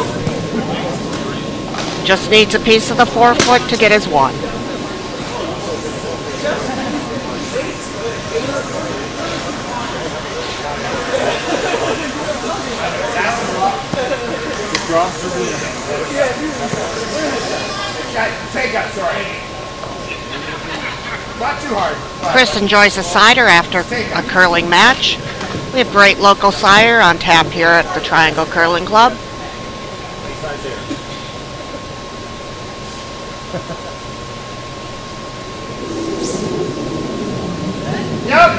Just needs a piece of the 4-foot to get his 1. Not too hard. Chris enjoys a cider after a curling match. We have great local cider on tap here at the Triangle Curling Club. Yep.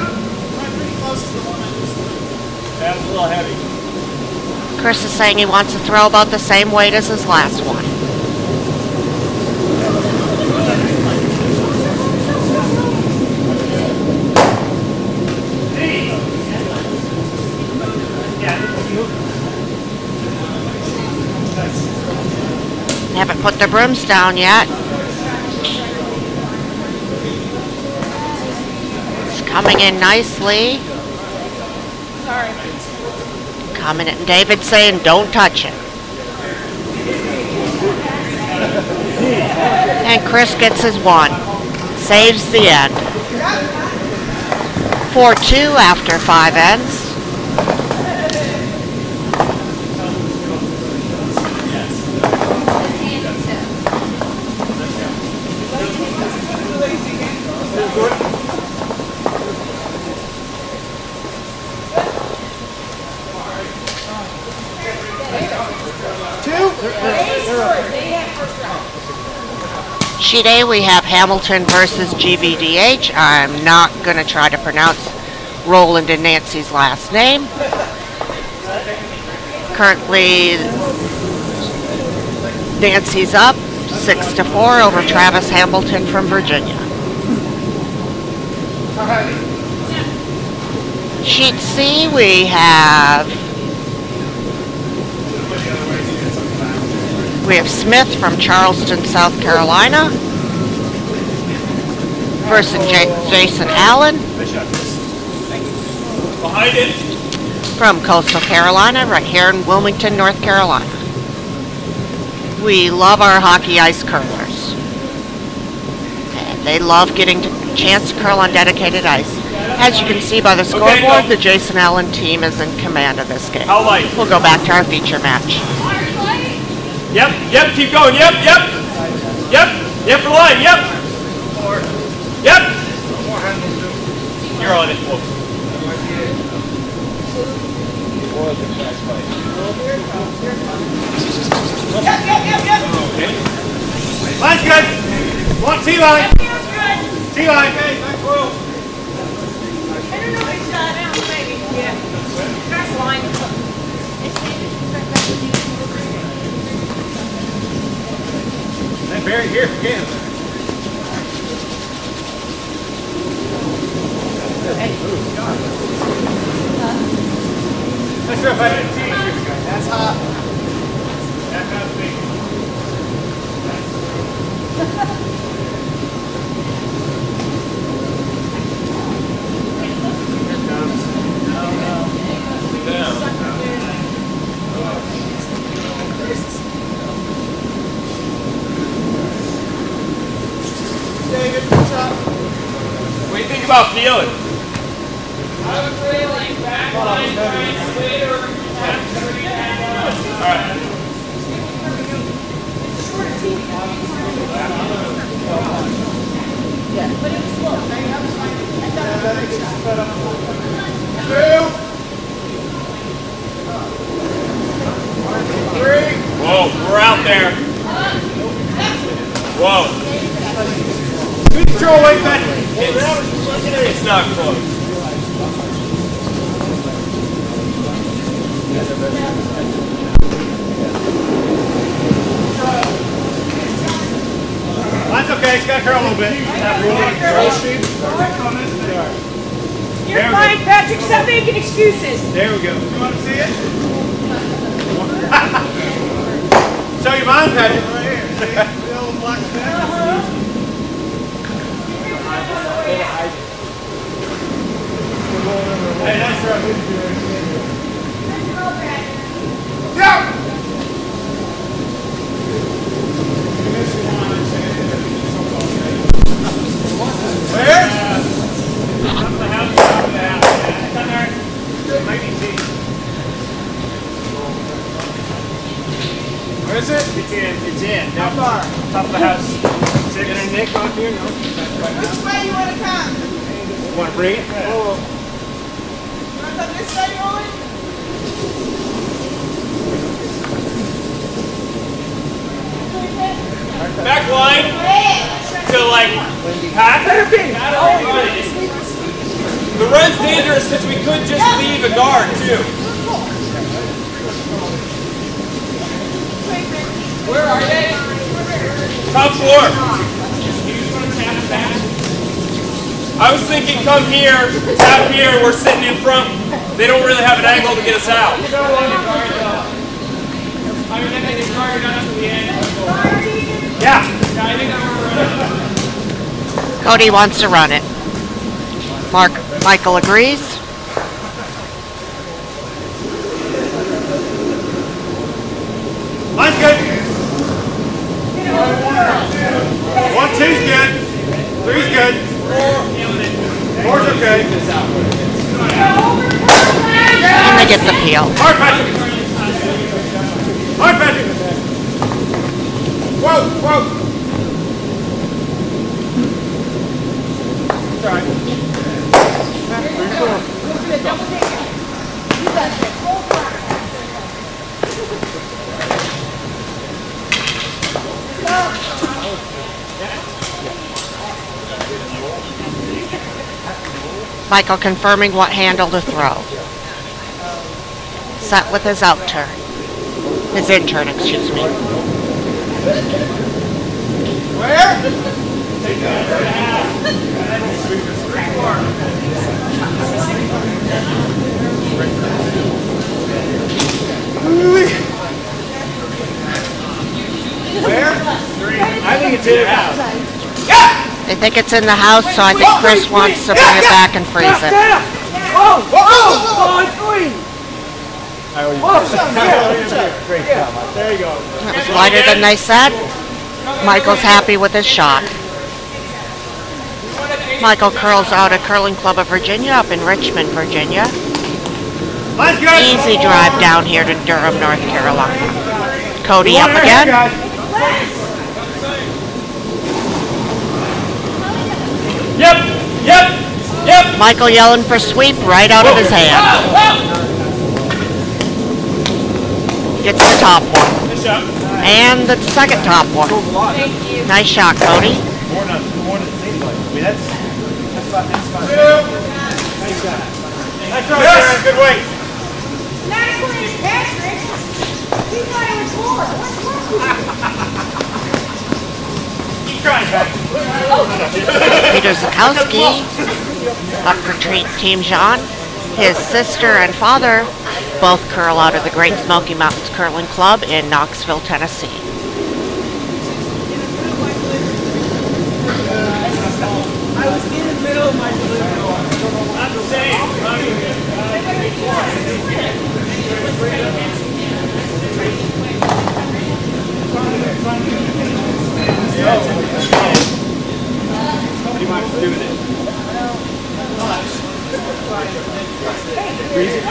That was a little heavy. Chris is saying he wants to throw about the same weight as his last one. Haven't put the brooms down yet. It's coming in nicely. Sorry. Coming in. David saying don't touch it. And Chris gets his 1. Saves the end. 4-2 after 5 ends. Sheet A, we have Hamilton versus GBDH. I'm not going to try to pronounce Roland and Nancy's last name. Currently, Nancy's up 6-4 over Travis Hamilton from Virginia. Sheet C, we have Smith from Charleston, South Carolina versus Jason Allen Behind it. from Coastal Carolina, right here in Wilmington, North Carolina. We love our hockey ice curlers. And they love getting a chance to curl on dedicated ice. As you can see by the scoreboard, the Jason Allen team is in command of this game. How light? We'll go back to our feature match. Yep, keep going. Yep. Yep, for the line. Yep. You're on it. Whoa. Yep. Okay. Line's good. One T-line. T-line. I don't know which down, maybe. Yeah. That's line. And Barry here again. Not sure if I didn't see you. That's hot. That's not speaking. What do you think about feeling? Alright. But it was close. I was fine. I thought it was a good shot. Whoa, we're out there. Whoa. Good control, wait, man. It's not close. That's okay, it's got to curl a little bit. You're fine, Patrick. Stop making excuses. There we go. You want to see it? Show your mind, Patrick. Right here. See? The old black top of the house. Six. And Nick on here, no? Which way you want to come? You want to bring it? You want to come this way, Roland? Back line. To like half. The run's dangerous because we could just leave a guard too. Where are they? Top floor. I was thinking come here, tap here, we're sitting in front. They don't really have an angle to get us out. I mean, then they can guard us to the end. Yeah. I think that we're Cody wants to run it. Michael agrees. Mine's good. 1, 2's good. 3's good. 4's okay. And they get the peel. Hard Patrick. Hard Patrick. Whoa, whoa. It's all right. Michael confirming what handle to throw. Set with his out turn. His in turn, excuse me. Where? Where? I think it's in the house. Yeah! They think it's in the house, so I think Chris wants to bring it back and freeze it. Oh! Great job. There you go. It was lighter than they said. Michael's happy with his shot. Michael curls out at Curling Club of Virginia up in Richmond, Virginia. Easy drive down here to Durham, North Carolina. Cody up again. Yep. Michael yelling for sweep right out of his hand. Gets the top one. And the second top one. Nice shot, Cody. More than I mean, that's fine. Nice shot. Nice throw, yes. Good weight. Nice one, Patrick. He thought it was 4. Keep trying, Patrick. Peter Zakowski up for Team Jean. His sister and father both curl out of the Great Smoky Mountains Curling Club in Knoxville, Tennessee. I was in the middle of my blue. Not the same. What do you want to do with it? Freeze it?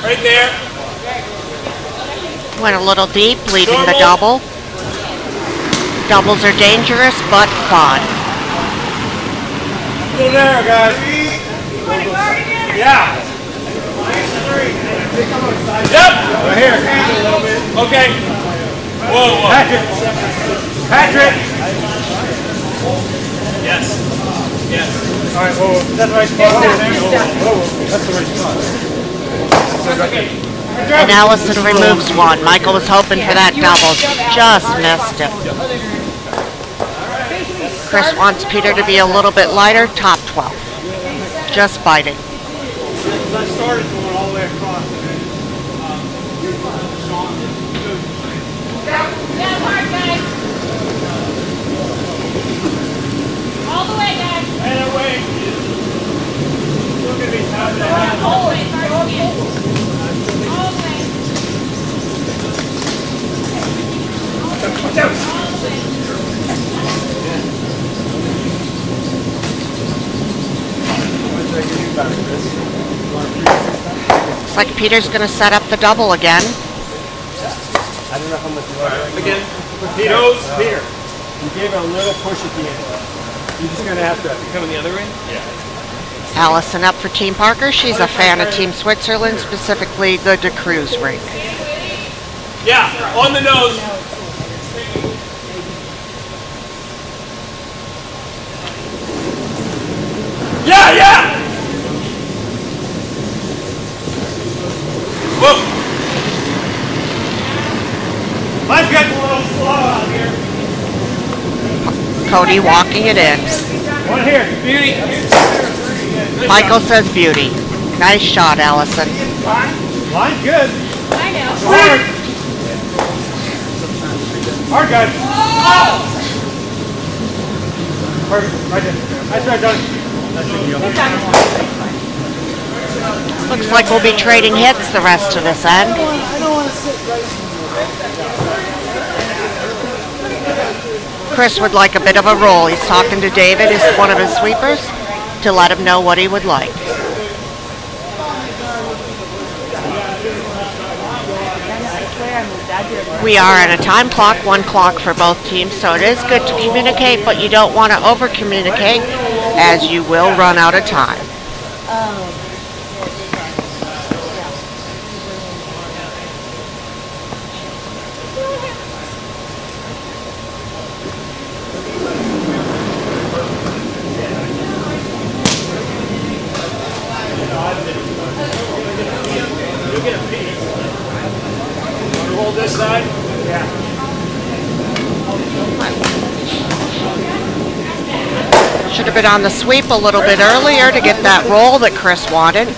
Right there. Went a little deep, leaving the double. Doubles are dangerous, but fun. Go there, guys. Yeah. Yep. Right here. Okay. Whoa. Patrick. Yes. All right. Whoa. That's the right spot. Whoa. That's the right spot. That's okay. And Allison removes one. Michael was hoping for that double. Just missed it. Chris wants Peter to be a little bit lighter. Top 12. Just biting. I started going all the way across. Yeah, hard, guys. All the way, guys. And away. Still going to be tough to have. All the way. All the way. What should I give you back, Chris? You want to Looks like Peter's going to set up the double again. I don't know how much you are. Again. Peter, Peter, you gave it a little push at the end. You're just going to have to... Coming the other way? Yeah. Allison up for Team Parker. She's a fan of Team Switzerland, specifically the De Cruz rink. Yeah, on the nose. Yeah! Whoa! Mine's getting a little slow out here. Cody walking it in. One here. Beauty. Michael says beauty. Nice shot, Allison. Line's good. I know. Hard. Hard, guys. Hard. Right there. Nice try, Johnny. That's the deal. Looks like we'll be trading hits the rest of this end. I don't want to sit right. Chris would like a bit of a roll. He's talking to David, as one of his sweepers, to let him know what he would like. We are on a time clock, 1 clock for both teams, so it is good to communicate, but you don't want to over-communicate, as you will run out of time. You'll get a piece. Want to hold this side? Yeah. Should have been on the sweep a little bit earlier to get that roll that Chris wanted.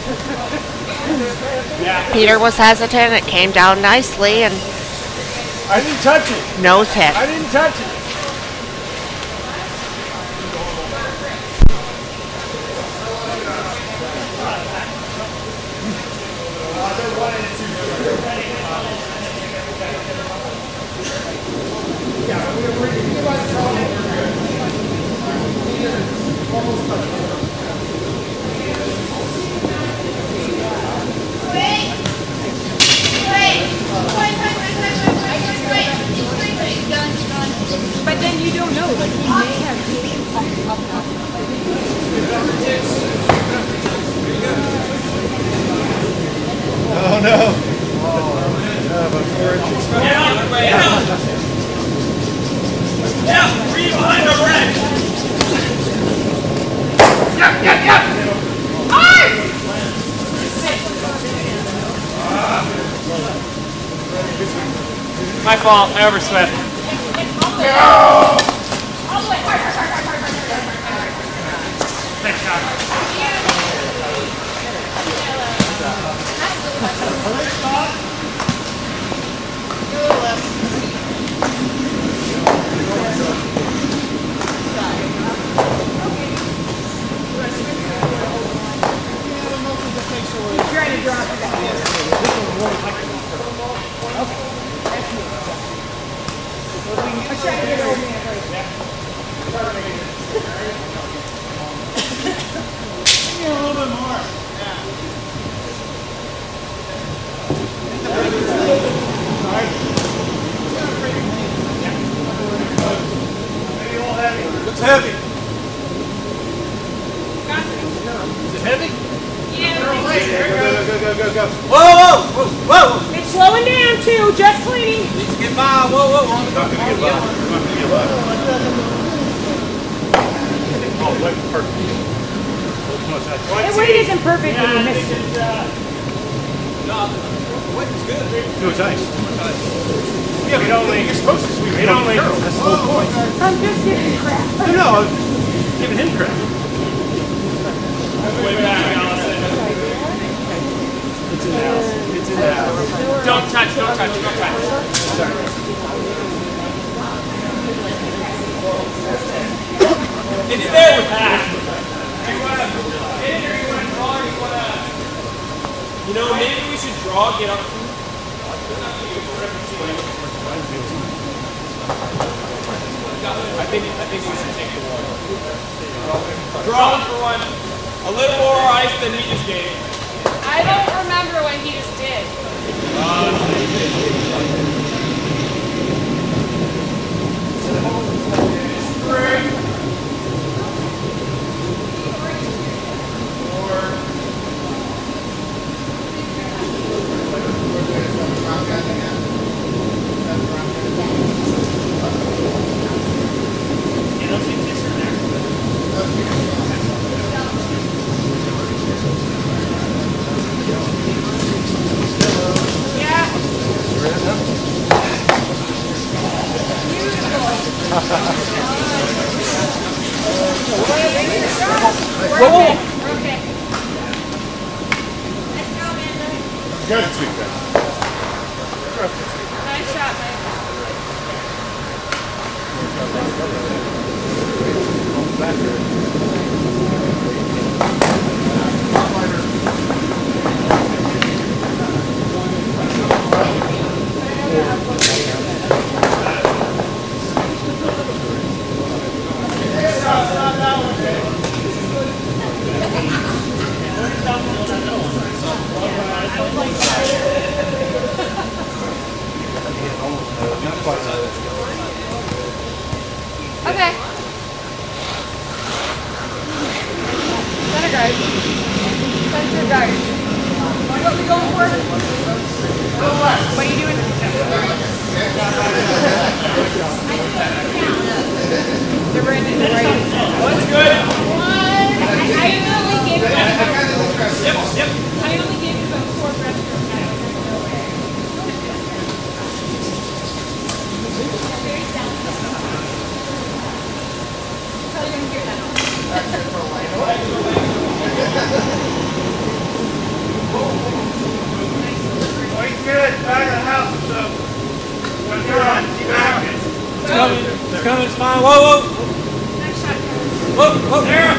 Peter was hesitant. It came down nicely, and I didn't touch it. nose hit. I didn't touch it. But then you don't know. Like, he may have Oh no. Yeah, three behind the red. My fault. I overswept. Thanks, John. trying to drop it. I'm trying to get over there. Give me a little bit more. Looks heavy. Is it heavy? Go. Whoa! It's slowing down too, just cleaning. Needs to get by. Whoa, we're on the go. Oh, wait, perfect. The weight isn't perfect when you miss it. No, the weight's good. Too much ice. Yeah, you're supposed to sweep it on the curl. That's the whole point. I'm just giving crap. No, I was giving him crap. Way back, Allison. It's in the house. It's in the house. Don't touch. It's there with that. Do you want to hit it or you want to draw or you want to... You know, maybe we should draw, get up to. I think we should take the one. Draw for one. A little more ice than he just gave. I I don't remember when he just did. Okay. Good, sweet guy. Nice shot, man. Okay. Center guard. Center guard. What are we going for? What are you doing? They're right. That's good. I only gave you about 4 breaths. Wait, good. Back of the house or so. What's going on? Keep acting. It's coming. It's coming. It's fine. Whoa, whoa. Nice shot. Whoa, whoa. There.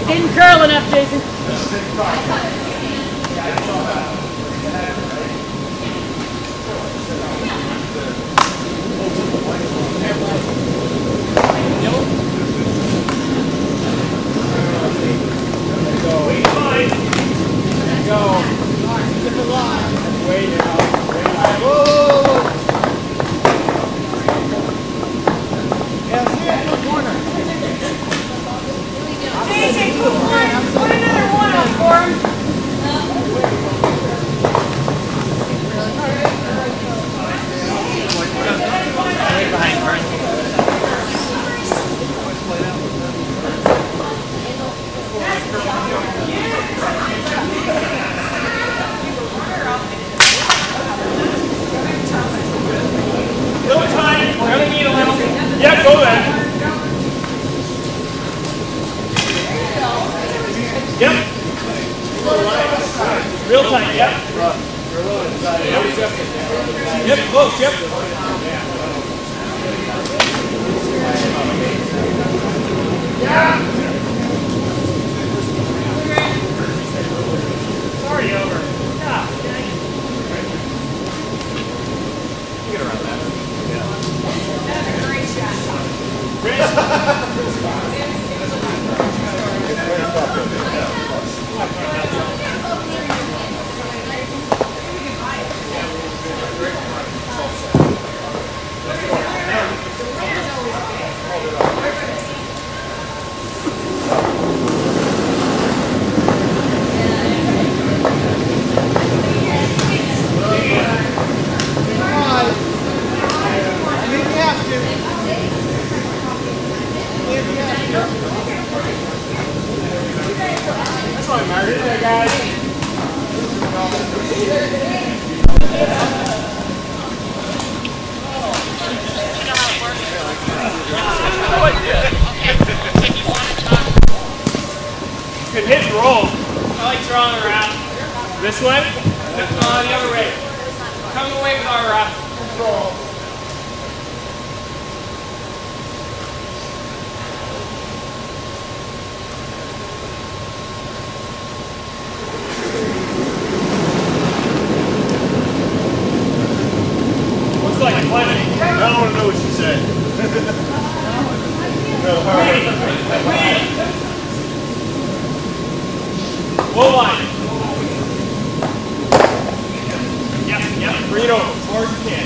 Didn't curl enough, Jason. Jason, put another one up for him. No time. We're gonna need a little. Yeah, go then. Yep. Real tight, yep. Yep, close, yep. It's already over. Yeah. Get around that. That's a great shot. That's fine, Margaret. Hey, guys. Good hit and roll. I like drawing around. This way? The other way. Come away with our control. Looks like plenty. I don't want to know what she said. No, all right. Low line. Yep. Bring it over. As far as you can.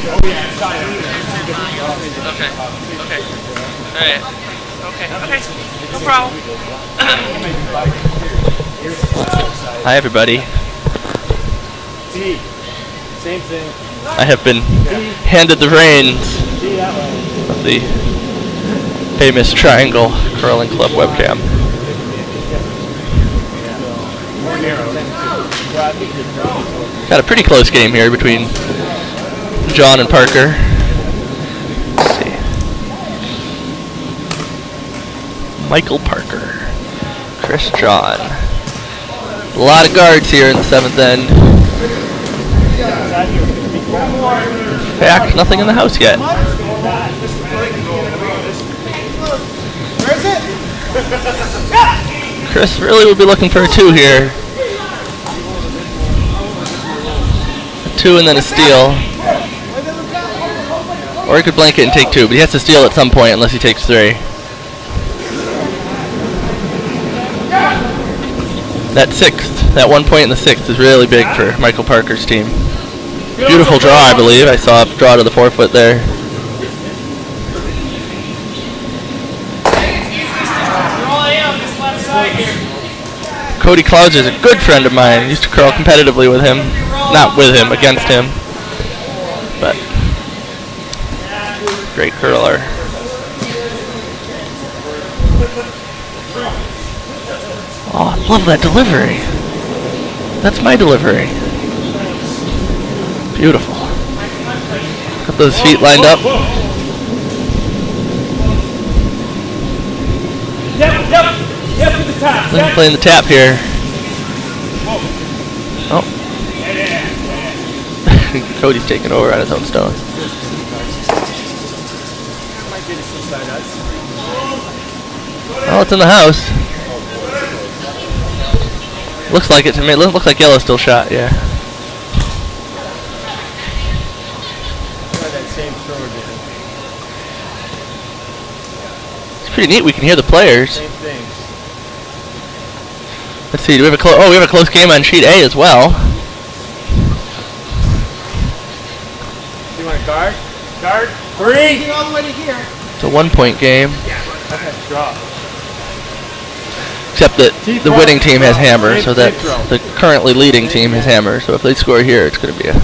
Oh yeah, side. Okay. Alright. Okay. No problem. Hi everybody. Same thing. I have been handed the reins of the famous Triangle Curling Club webcam. Got a pretty close game here between John and Parker. Let's see. Michael Parker, Chris John. A lot of guards here in the 7th end. In fact, nothing in the house yet. Chris really would be looking for a 2 here. A 2 and then a steal. Or he could blanket and take 2, but he has to steal at some point unless he takes 3. That 6th, that 1 point in the 6th is really big for Michael Parker's team. Beautiful draw, I believe. I saw a draw to the 4-foot there. Cody Clouds is a good friend of mine. I used to curl competitively with him. Not with him, against him. But great curler. Oh, I love that delivery. That's my delivery. Beautiful. Got those feet lined up. Yep, to the top. Playing the tap here. Oh. Cody's taking over on his own stone. Oh, it's in the house. Looks like it to me. It looks like yellow still shot, yeah. It's pretty neat. We can hear the players. Let's see. Do we have a we have a close game on sheet A as well. You want to guard? Guard. 3. All the way to here. It's a 1-point game. Okay, draw. Except that the winning team has hammer, so that the currently leading team has hammer. So if they score here, it's going to be a...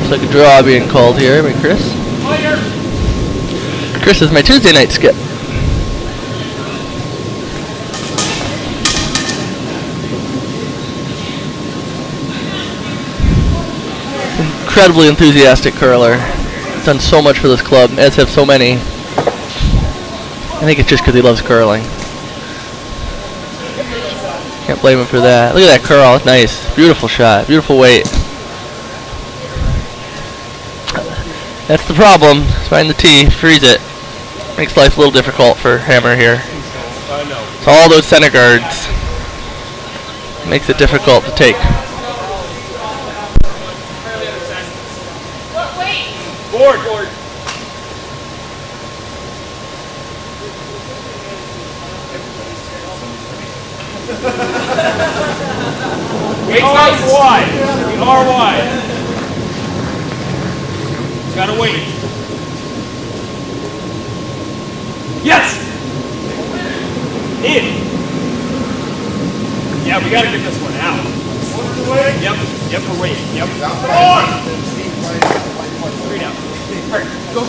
Looks like a draw being called here by Chris. Chris is my Tuesday night skip. Incredibly enthusiastic curler. He's done so much for this club, as have so many. I think it's just because he loves curling. Can't blame him for that. Look at that curl. Nice. Beautiful shot. Beautiful weight. That's the problem. Find the tee. Freeze it. Makes life a little difficult for hammer here. So all those center guards makes it difficult to take. Board. Gates nice wide. We are wide. Gotta wait. Yes! In. Yeah, we gotta get this one out. Yep, we're waiting. Yep. On! 3 down. Alright, go.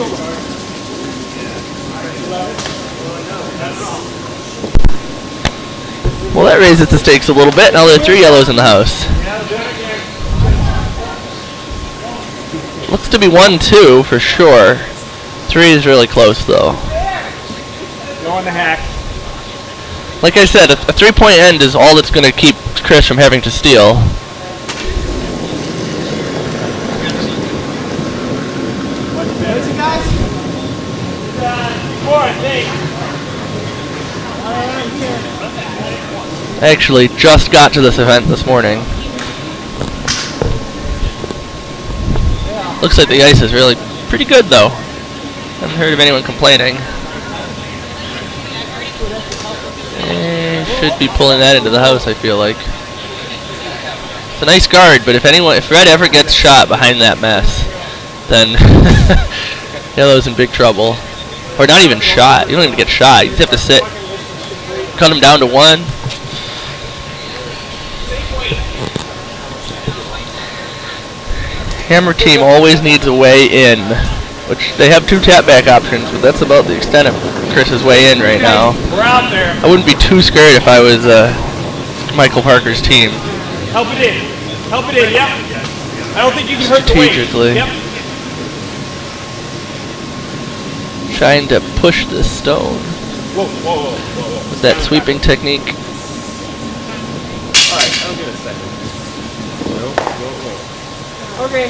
Well, that raises the stakes a little bit. Now there are 3 yellows in the house. Looks to be 1-2 for sure. 3 is really close though. Go on the hack. Like I said, a 3-point end is all that's going to keep Chris from having to steal. Before, I think. I actually just got to this event this morning. Looks like the ice is really pretty good though. Haven't heard of anyone complaining. Should be pulling that into the house, I feel like. It's a nice guard, but if Red ever gets shot behind that mess, then Yellow's in big trouble. Or not even shot. You don't even get shot. You just have to sit. Cut him down to 1. Hammer team always needs a way in, which they have 2 tap back options, but that's about the extent of Chris's way in right now. We're out there. I wouldn't be too scared if I was Michael Parker's team. Help it in. Help it in, yep. I don't think you can hurt the weight. Strategically. Yep. Trying to push this stone Whoa, whoa, whoa, whoa, whoa. with that sweeping technique. Alright, I'll get a second. Whoa, whoa, whoa. Okay.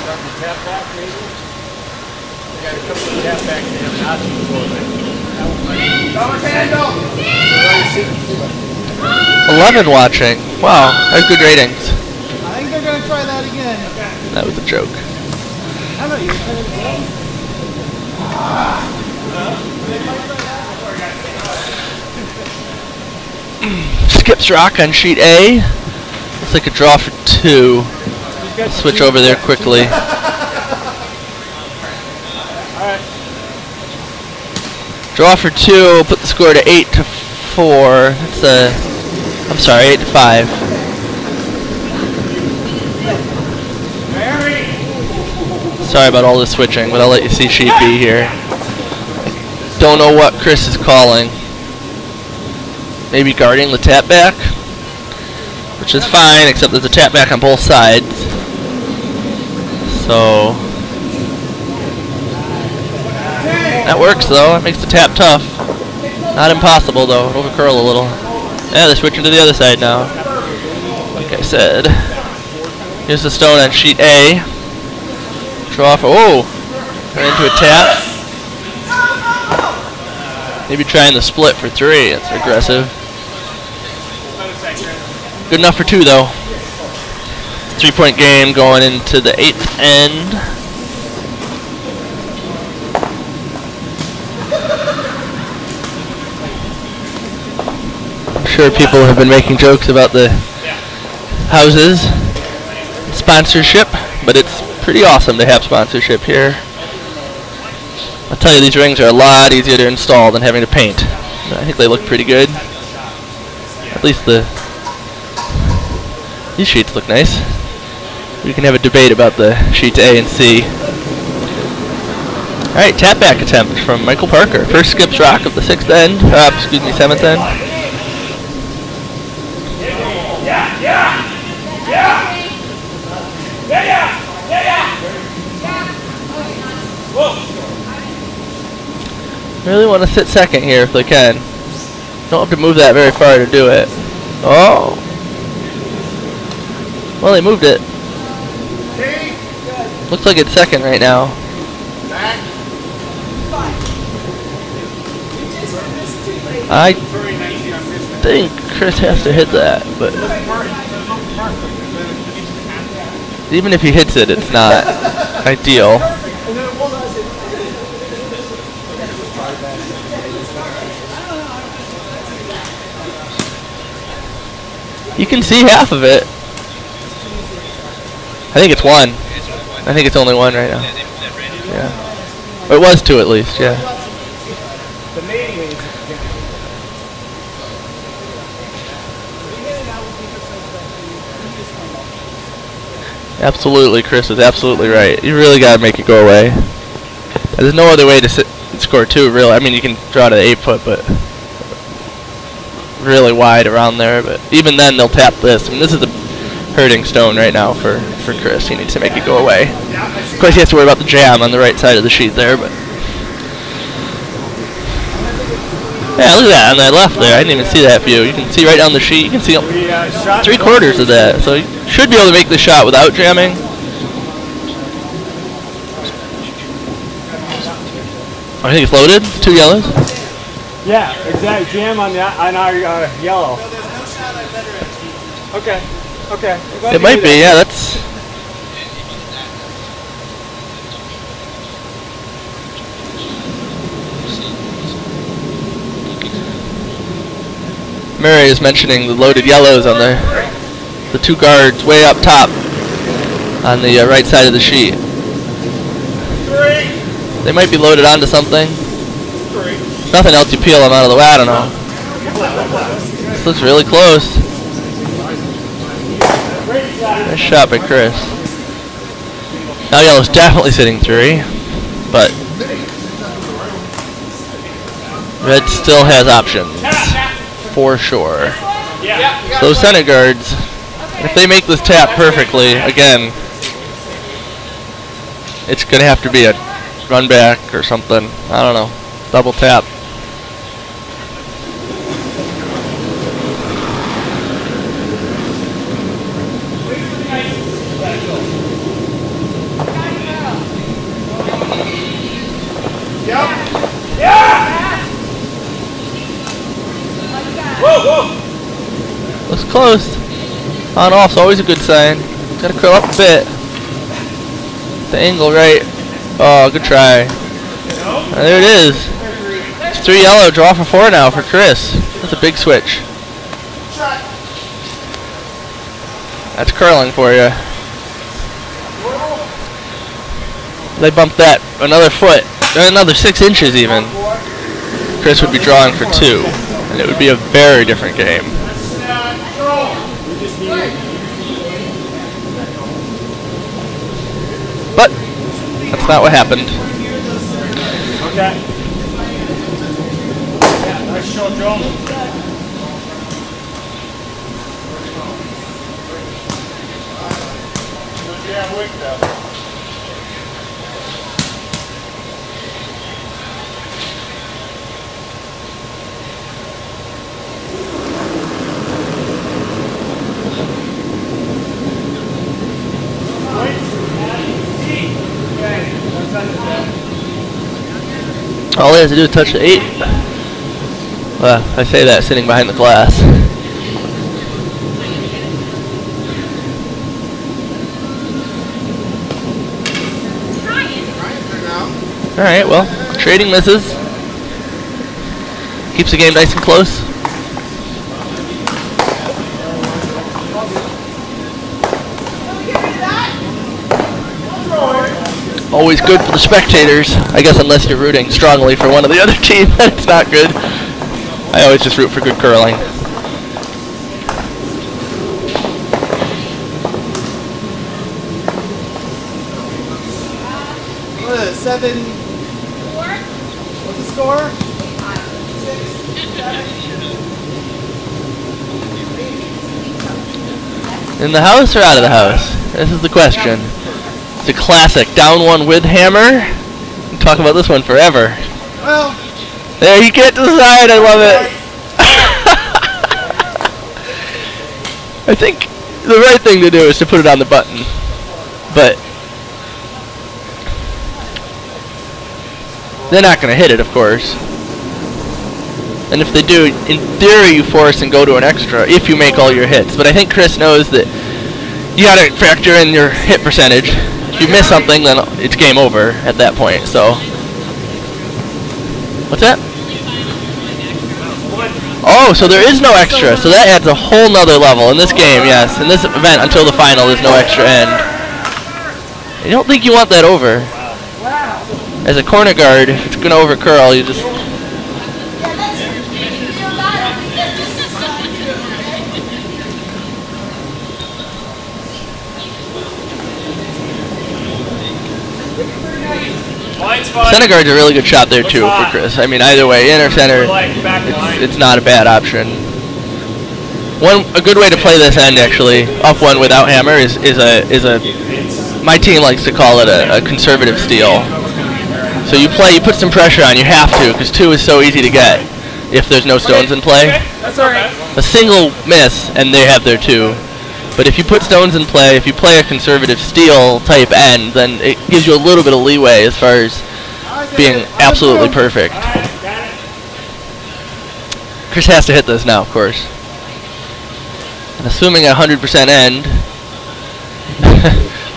Start the tap back, maybe? We got a couple of tap backs that have an option for it. 11 watching. Wow, that's good ratings. I think they're going to try that again. That was a joke. I know, you're trying to Skips rock on sheet A. Looks like a draw for 2. Switch over there quickly. Draw for 2. Put the score to 8-4. That's I'm sorry, 8-5. Sorry about all this switching, but I'll let you see sheet B here. Don't know what Chris is calling. Maybe guarding the tap back, which is fine, except there's a tap back on both sides. So that works though. It makes the tap tough. Not impossible though. It'll curl a little. Yeah, they're switching to the other side now. Like I said, here's the stone on sheet A. Draw for turn into a tap. Maybe trying the split for 3. That's aggressive. Good enough for 2 though. 3-point game going into the 8th end. I'm sure people have been making jokes about the houses sponsorship, but it's pretty awesome to have sponsorship here. I'll tell you, these rings are a lot easier to install than having to paint. I think they look pretty good. At least these sheets look nice. We can have a debate about the sheets A and C. Alright, tap back attempt from Michael Parker. First skips rock of the 6th end. 7th end. Really want to sit second here if they can. Don't have to move that very far to do it. Oh. Well, they moved it. Looks like it's second right now. I think Chris has to hit that, but even if he hits it, it's not ideal. You can see half of it. I think it's 1. I think it's only 1 right now. Yeah. Or it was 2 at least, yeah. Absolutely, Chris is absolutely right. You really got to make it go away. There's no other way to score 2, really. I mean, you can draw to 8-foot, but really wide around there. But even then, they'll tap this. I mean, this is a hurting stone right now for Chris. He needs to make it go away. Of course, he has to worry about the jam on the right side of the sheet there, but yeah, look at that on that left there. I didn't even see that view. You can see right down the sheet. You can see 3/4 of that. So you should be able to make the shot without jamming. I think it's loaded. 2 yellows. Yeah, exactly. Jam on our yellow. No, there's no shot I'm better at teaching. Okay. Okay. I'm glad It you might knew be, that. yeah, that's... Mary is mentioning the loaded yellows on the two guards way up top on the right side of the sheet. They might be loaded onto something. Nothing else you peel them out of the way, I don't know. This looks really close. Nice shot by Chris. Now yellow's definitely sitting 3, but red still has options, for sure. So those center guards, if they make this tap perfectly, again, it's going to have to be a run back or something. I don't know. Double tap. Looks close. On off's always a good sign. Gotta curl up a bit. The angle right. Oh, good try. And there it is. It's 3 yellow, draw for 4 now for Chris. That's a big switch. That's curling for you. They bumped that another foot, another 6 inches even. Chris would be drawing for 2, and it would be a very different game. But that's not what happened. Okay. Yeah, nice shot, John. Yeah, work there. All he has to do is touch the 8. Well, I say that sitting behind the glass. Alright, well, trading misses. Keeps the game nice and close. Always good for the spectators. I guess unless you're rooting strongly for one of the other team, that's not good. I always just root for good curling. What is it, 7? What's the score? 6, 7. In the house or out of the house? This is the question. It's a classic. Down 1 with hammer. We can talk about this one forever. Well, There, you can't decide. I love it. I think the right thing to do is to put it on the button. But they're not going to hit it, of course. And if they do, in theory, you force and go to an extra if you make all your hits. But I think Chris knows that you got to factor in your hit percentage. If you miss something, then it's game over at that point. So, what's that? Oh, so there is no extra. So that adds a whole nother level in this game. Yes, in this event until the final, there's no extra end. I don't think you want that over. As a corner guard, if it's gonna over curl, you just. Center guard's a really good shot there too for Chris. I mean, either way, in or center, it's not a bad option. A good way to play this end actually, up 1 without hammer, is my team likes to call it a conservative steal. So you put some pressure on. You have to, because 2 is so easy to get if there's no stones in play. That's alright. A single miss and they have their 2. But if you put stones in play, if you play a conservative steal type end, then it gives you a little bit of leeway as far as being absolutely perfect. Chris has to hit this now, of course. And assuming a 100% end,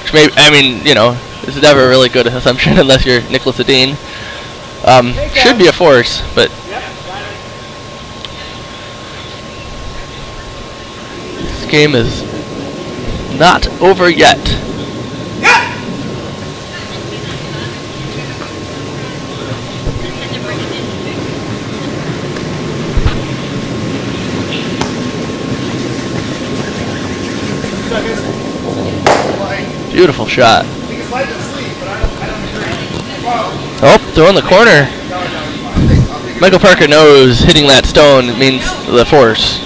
which may, I mean, you know, this is never a really good assumption unless you're Nicholas Adine. Should be a force, but this game is not over yet. Beautiful shot. Oh, throw in the corner. Michael Parker knows hitting that stone means the force.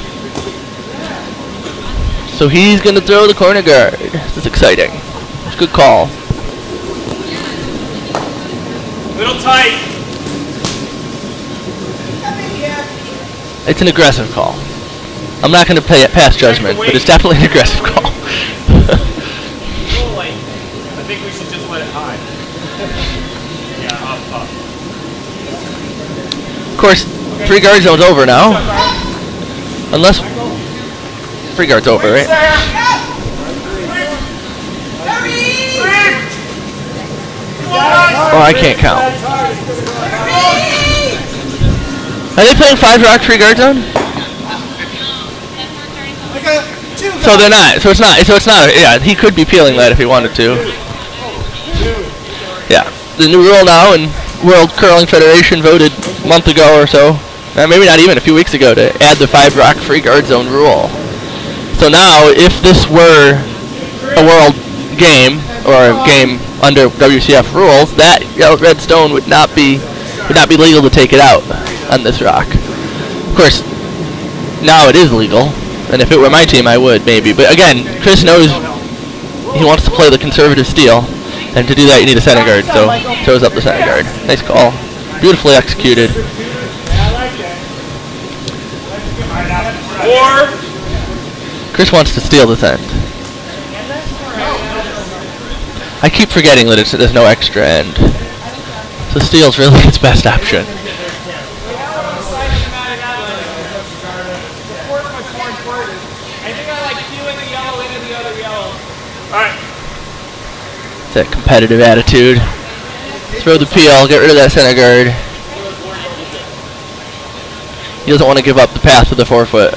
So he's going to throw the corner guard. This is exciting. It's a good call. Little tight. It's an aggressive call. I'm not going to pass judgment, but it's definitely an aggressive call. I think we should just let it hide. Yeah, up. Of course, free guard zone's over now. Unless free guard's over, right? Oh, I can't count. Are they playing 5 rock free guard zone? So they're not. So it's not. Yeah, he could be peeling that if he wanted to. Yeah, the new rule now, and World Curling Federation voted a month ago or so, maybe not even a few weeks ago, to add the 5 rock free guard zone rule. So now, if this were a world game or a game under WCF rules, that red stone would not be legal to take it out on this rock. Of course, now it is legal. And if it were my team, I would, maybe. But again, Chris knows he wants to play the conservative steel. And to do that, you need a center guard. So, throws up the center guard. Nice call. Beautifully executed. Chris wants to steal this end. I keep forgetting that there's no extra end. So steal's really its best option. That competitive attitude. Throw the peel, get rid of that center guard. He doesn't want to give up the path to the forefoot.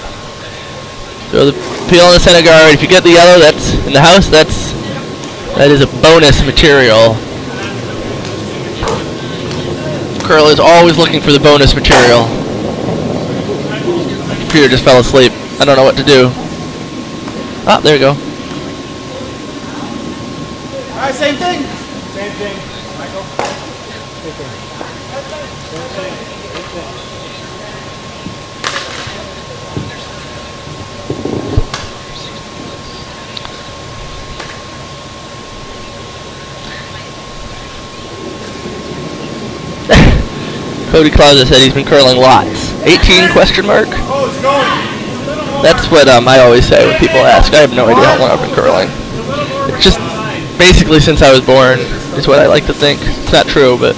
Throw the peel on the center guard. If you get the yellow, that's in the house. That is a bonus material. Curl is always looking for the bonus material. My computer just fell asleep. I don't know what to do. Ah, there you go. Alright, same thing. Same thing, Michael. Same thing. Cody Clausa said he's been curling lots. 18 question mark? That's what I always say when people ask. I have no idea how long I've been curling. It's just basically since I was born is what I like to think. It's not true, but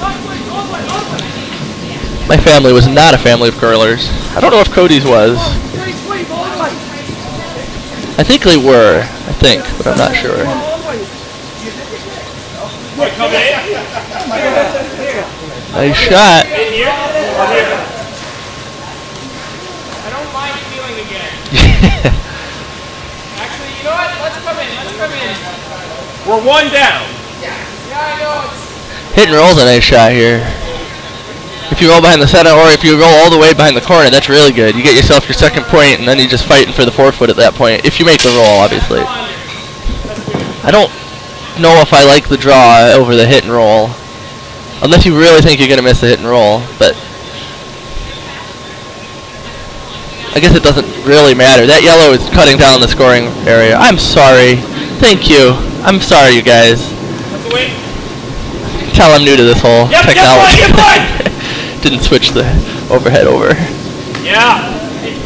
my family was not a family of curlers. I don't know if Cody's was. I think they were, but I'm not sure. Nice shot. I don't mind feeling again. Actually, you know what? Let's come in. We're one down. Yeah, I know. Hit and roll's a nice shot here. If you roll behind the center, or if you roll all the way behind the corner, that's really good. You get yourself your second point, and then you're just fighting for the forefoot at that point. If you make the roll, obviously. I don't know if I like the draw over the hit and roll. Unless you really think you're going to miss the hit and roll, but I guess it doesn't really matter. That yellow is cutting down the scoring area. I'm sorry. Thank you. I'm sorry, you guys. Tell I'm new to this whole technology. Didn't switch the overhead over. Yeah.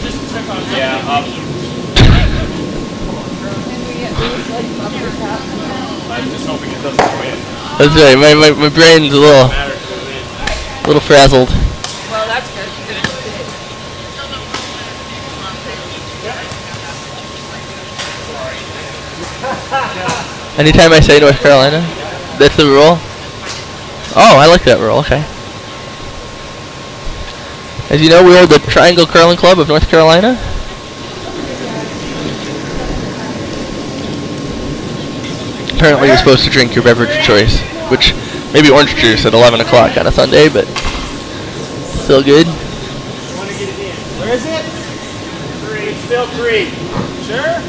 Just check on. Yeah. I'm just hoping it doesn't go in. That's right. My brain's a little frazzled. Well, that's good. Anytime I say North Carolina, that's the rule. Oh, I like that rule. Okay. As you know, we are the Triangle Curling Club of North Carolina. Apparently, you're supposed to drink your beverage of choice, which maybe orange juice at 11 o'clock on a Sunday, but still good. Where is it? 3. Still 3. Sure?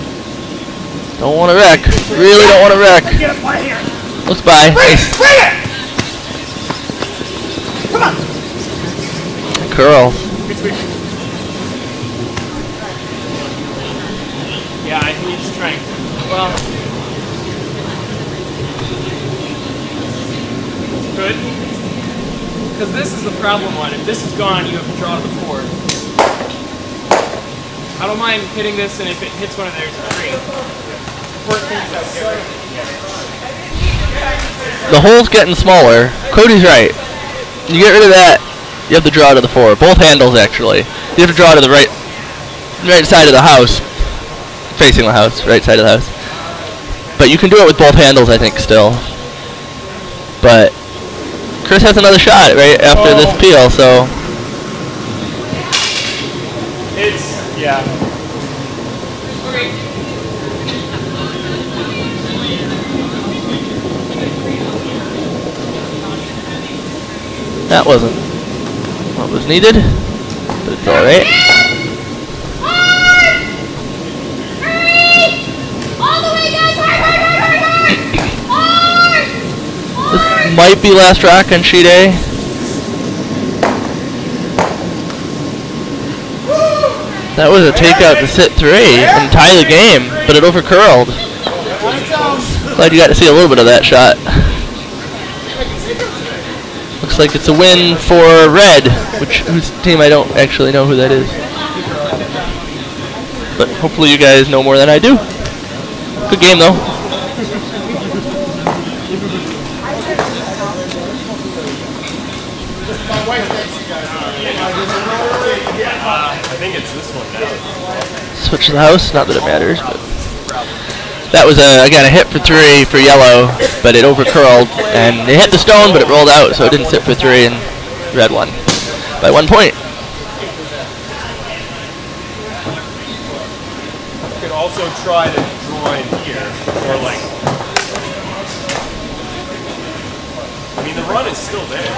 Don't want to wreck. Really don't want to wreck. Get up right here. Looks by. Nice. Bring it! Come on. Curl. Yeah, I need strength. Well, good. Because this is the problem one. If this is gone, you have to draw to the 4. I don't mind hitting this, and if it hits one of theirs, it's great. The hole's getting smaller. Cody's right. You get rid of that, you have to draw to the 4. Both handles, actually. You have to draw to the right side of the house. Facing the house, right side of the house. But you can do it with both handles, I think, still. But Chris has another shot right after this peel, so. It's, yeah. That wasn't what was needed, but it's alright. This might be last rack on sheet A. That was a takeout to sit 3 and tie the game, but it overcurled. Glad you got to see a little bit of that shot. Looks like it's a win for Red, whose team I don't actually know who that is. But hopefully you guys know more than I do. Good game though. I think it's this one now. Switch to the house, not that it matters, but that was again a hit for 3 for yellow, but it overcurled and it hit the stone, but it rolled out, so it didn't sit for 3, and Red won by 1 point. You could also try to draw in here, or like. I mean, the run is still there.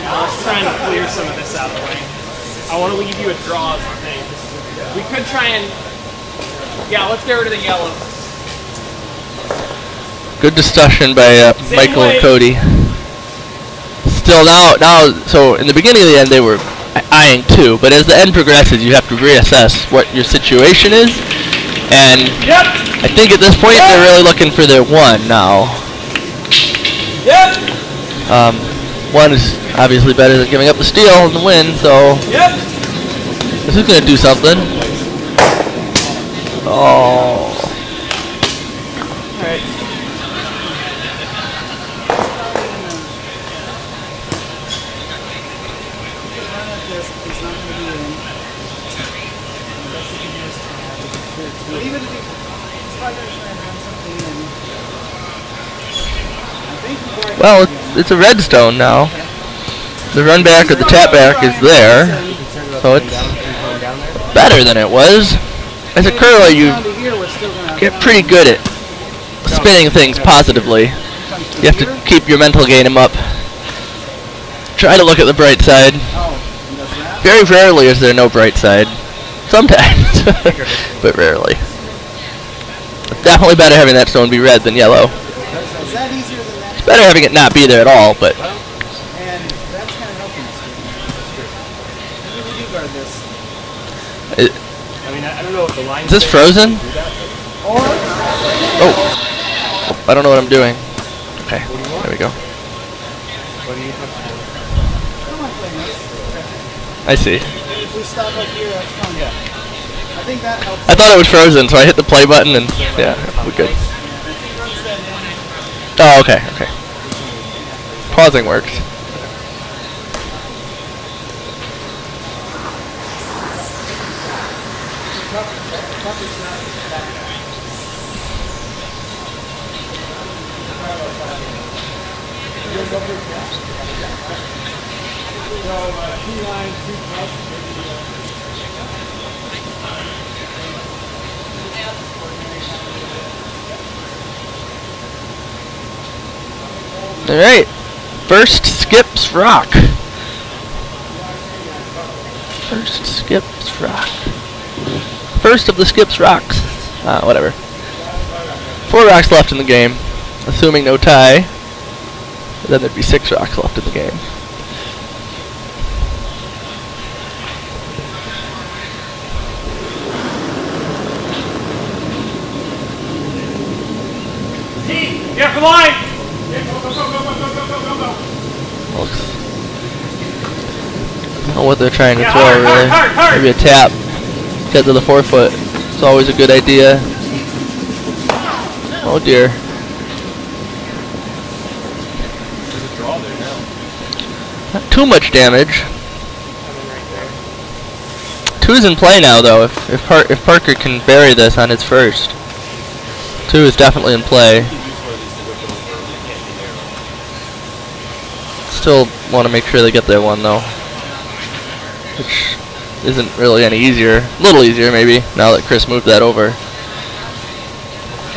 I was trying to clear some of this out of the way. I want to leave you a draw as the thing. We could try and... Yeah, let's get rid of the yellow. Good discussion by Michael and Cody. Still now, so in the beginning of the end they were eyeing 2, but as the end progresses you have to reassess what your situation is. And I think at this point they're really looking for their 1 now. 1 is obviously better than giving up the steal and the win, so this is going to do something. Oh. Alright. Well, it's a red stone now. The run back or the tap back is there, so it's better than it was. As a curler, you get pretty good at spinning things positively. You have to keep your mental game up. Try to look at the bright side. Very rarely is there no bright side. Sometimes, but rarely. It's definitely better having that stone be red than yellow. It's better having it not be there at all, but... I mean, I don't know what the line Is this frozen? Oh. I don't know what I'm doing. Okay, there we go. I see. I thought it was frozen, so I hit the play button and yeah, we're good. Oh, okay, okay. Pausing works. All right, first skips rock. First skips rock. First of the skips rocks. Whatever. 4 rocks left in the game, assuming no tie. Then there'd be 6 rocks left in the game. Get for line! I don't know what they're trying to throw, really. Maybe a tap. Get to the 4-foot. It's always a good idea. Oh dear. There's a draw there now. Not too much damage. 2's in play now, though. If Parker can bury this on his first. 2 is definitely in play. Still want to make sure they get their 1, though. Which isn't really any easier. A little easier, maybe, now that Chris moved that over.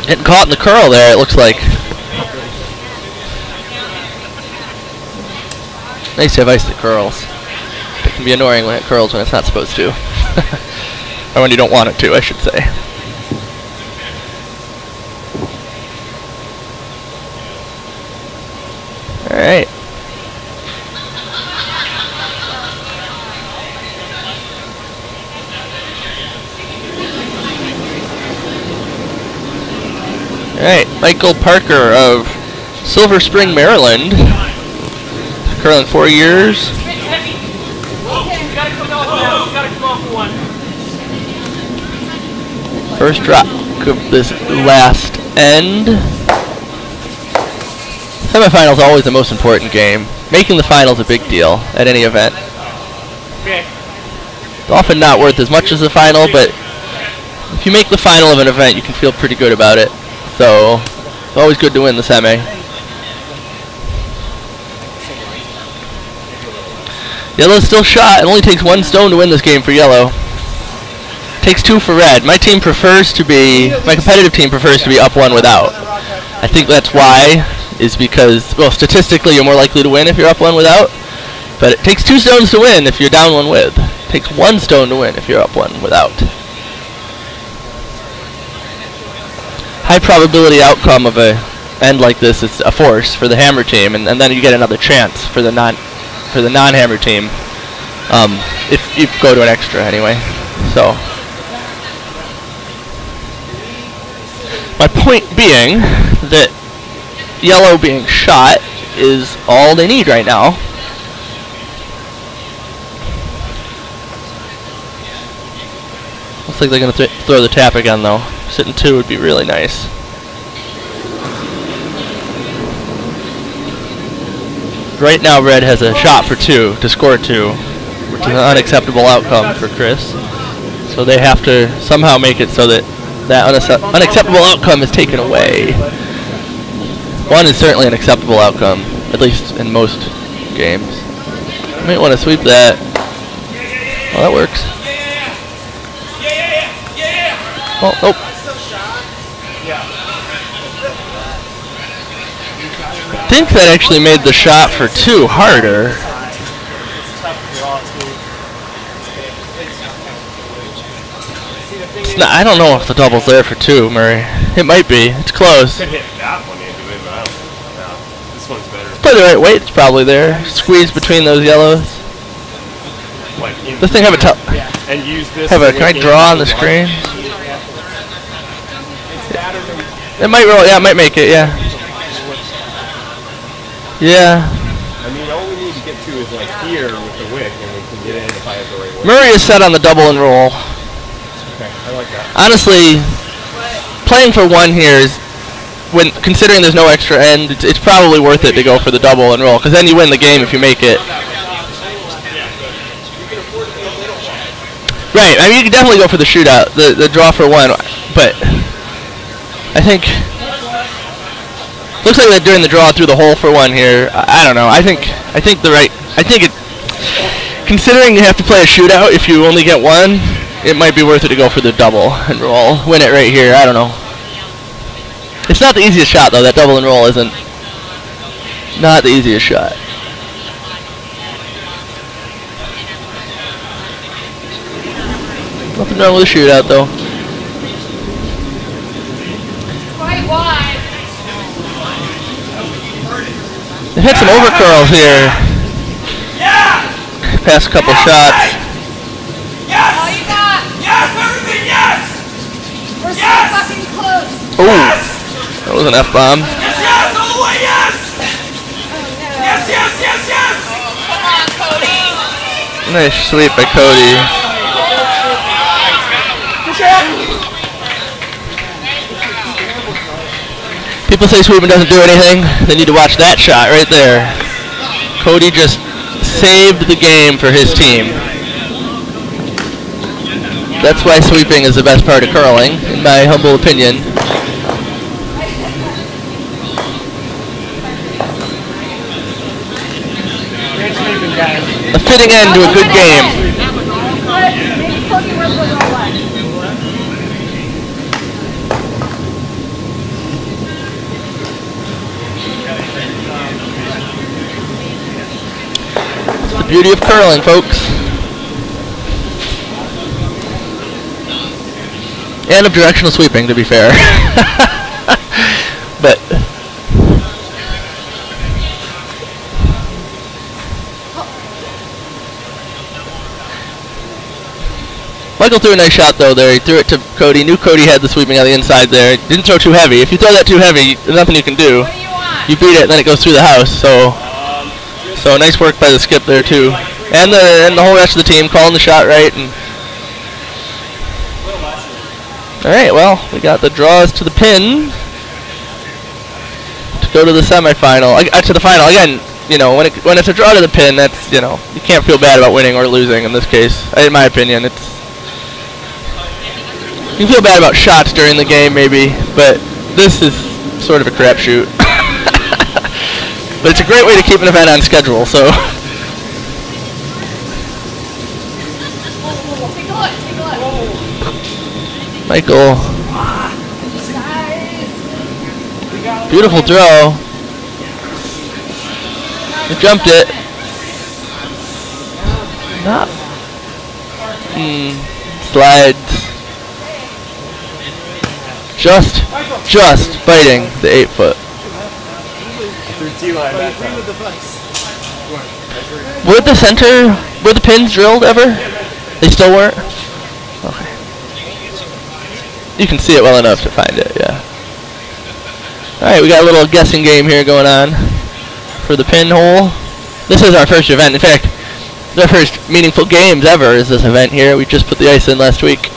Getting caught in the curl there, it looks like. Nice to have ice that curls. It can be annoying when it curls when it's not supposed to. Or when you don't want it to, I should say. Alright. Alright, Michael Parker of Silver Spring, Maryland. Curling 4 years. First drop of this last end. Semifinals are always the most important game. Making the finals is a big deal at any event. It's often not worth as much as the final, but if you make the final of an event, you can feel pretty good about it. So, it's always good to win the semi. Yellow's still shot. It only takes 1 stone to win this game for yellow. Takes 2 for red. My competitive team prefers to be up 1 without. I think that's why, is because, well, statistically you're more likely to win if you're up 1 without. But it takes 2 stones to win if you're down 1 with. It takes 1 stone to win if you're up 1 without. High probability outcome of a end like this is a force for the hammer team, and then you get another chance for the non-hammer team, if you go to an extra anyway. So my point being that yellow being shot is all they need right now. Looks like they're going to throw the tap again, though. Sitting 2 would be really nice. Right now, red has a shot for 2 to score 2, which is an unacceptable outcome for Chris. So they have to somehow make it so that unacceptable outcome is taken away. 1 is certainly an acceptable outcome, at least in most games. You might want to sweep that. Well, that works. Oh, nope. I think that actually made the shot for 2 harder. It's not, I don't know if the double's there for 2, Murray. It might be. It's close. Could hit that one into it, but I don't know. This one's better. Play the right weight. It's probably there. Squeeze between those yellows. This thing have a and use this. can I draw on the screen? It might roll. Yeah, it might make it. Yeah. Yeah. I mean, all we need to get to is like here with the wick, and we can get in if I have the right wick. Murray is set on the double and roll. Okay, I like that. Honestly, playing for 1 here is, when considering there's no extra end, it's probably worth it to go for the double and roll, because then you win the game if you make it. Right. I mean, you can definitely go for the shootout, the draw for 1, but I think Looks like they're doing the draw through the hole for one here. I don't know. I think it. Considering you have to play a shootout, if you only get one, it might be worth it to go for the double and roll. Win it right here. I don't know. It's not the easiest shot though. That double and roll isn't. Not the easiest shot. Nothing wrong with a shootout though. Quite wide. They've had some overcurls here. Past a couple shots. Yes! All you got. Yes, everything, yes! We're so fucking close. Oh, that was an F-bomb. Yes, yes, all the way, yes! Yes, yes, yes, yes! Come on, Cody. Nice sweep by Cody. People say sweeping doesn't do anything. They need to watch that shot right there. Cody just saved the game for his team. That's why sweeping is the best part of curling, in my humble opinion. Great sweeping, guys. A fitting end to a good game. Maybe Cody worked with all one. It's the beauty of curling, folks. And of directional sweeping, to be fair. But Michael threw a nice shot though there. He threw it to Cody. Knew Cody had the sweeping on the inside there. Didn't throw too heavy. If you throw that too heavy, there's nothing you can do. What do you want? You beat it, and then it goes through the house. So nice work by the skip there too, and the whole rest of the team calling the shot right. And all right, well, we got the draws to the pin to go to the semifinal. To the final again. You know, when it's a draw to the pin, that's, you know, you can't feel bad about winning or losing in this case. In my opinion, you feel bad about shots during the game maybe, but this is sort of a crapshoot. But it's a great way to keep an event on schedule. So. Take a look. Michael. Beautiful throw. He jumped it. Not. Slides. Just biting the 8-foot. Were the pins drilled ever? They still weren't? Okay. You can see it well enough to find it, yeah. Alright, we got a little guessing game here going on for the pinhole. This is our first event. In fact, our first meaningful games ever is this event here. We just put the ice in last week.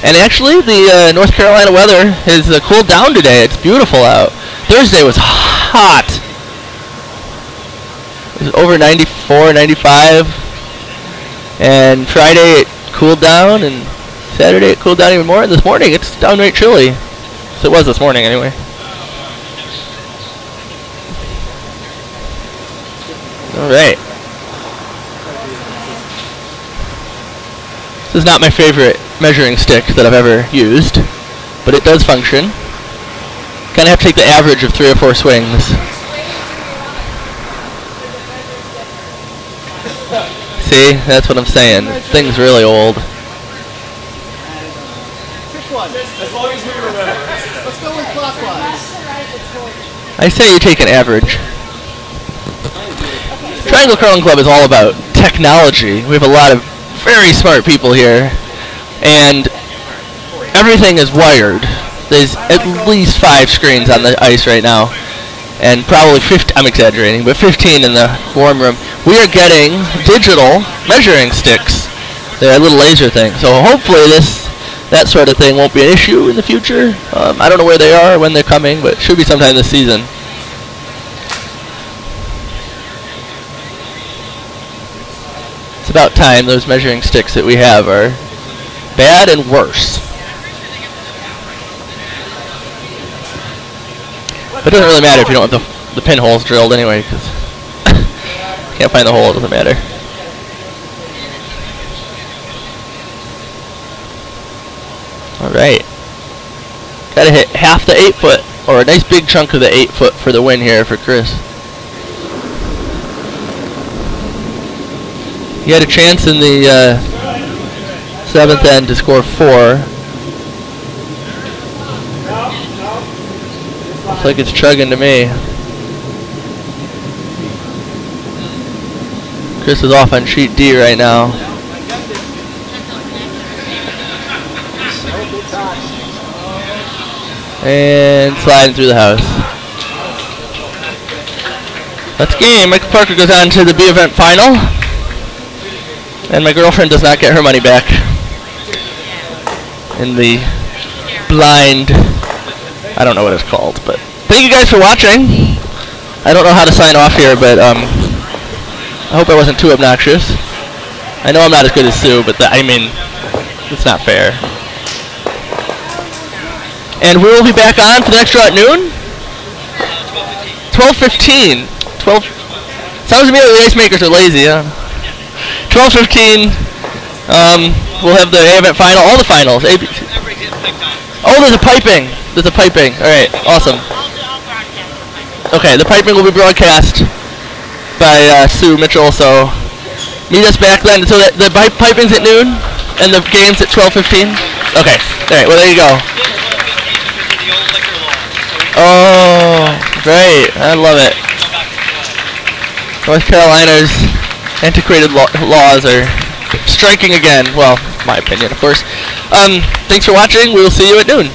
And actually, the North Carolina weather has cooled down today. It's beautiful out. Thursday was hot. It was over 94, 95. And Friday it cooled down, and Saturday it cooled down even more. And this morning it's downright chilly. So it was this morning anyway. Alright. This is not my favorite measuring stick that I've ever used, but it does function. Kind of have to take the average of 3 or 4 swings. See, that's what I'm saying. This thing's really old. Pick one. As long as we remember. Let's go with clockwise. I say you take an average. Triangle Curling Club is all about technology. We have a lot of very smart people here, and everything is wired. There's at least 5 screens on the ice right now, and probably 15, I'm exaggerating, but 15 in the warm room. We are getting digital measuring sticks. They're a little laser thing, so hopefully that sort of thing won't be an issue in the future. I don't know where they are or when they're coming, but it should be sometime this season. It's about time. Those measuring sticks that we have are bad and worse. But it doesn't really matter if you don't have the pinholes drilled anyway, because can't find the hole, it doesn't matter. Alright. Gotta hit half the 8-foot, or a nice big chunk of the 8-foot for the win here for Chris. He had a chance in the 7th end to score 4. Looks like it's chugging to me. Chris is off on sheet D right now. And sliding through the house. That's game. Michael Parker goes on to the B event final. And my girlfriend does not get her money back in the blind, I don't know what it's called, but thank you guys for watching. I don't know how to sign off here, but I hope I wasn't too obnoxious. I know I'm not as good as Sue, but I mean, it's not fair. And we will be back on for the next draw at noon? 12:15. 12. Sounds to me like the ice makers are lazy, huh? 12:15. We'll have the A event final, all the finals. Oh, there's a piping. There's a piping. All right, awesome. Okay, the piping will be broadcast by Sue Mitchell. So meet us back then. So the piping's at noon, and the game's at 12:15. Okay. All right. Well, there you go. Oh, great. I love it. North Carolina's antiquated laws are striking again. Well, my opinion, of course. Thanks for watching. We will see you at noon.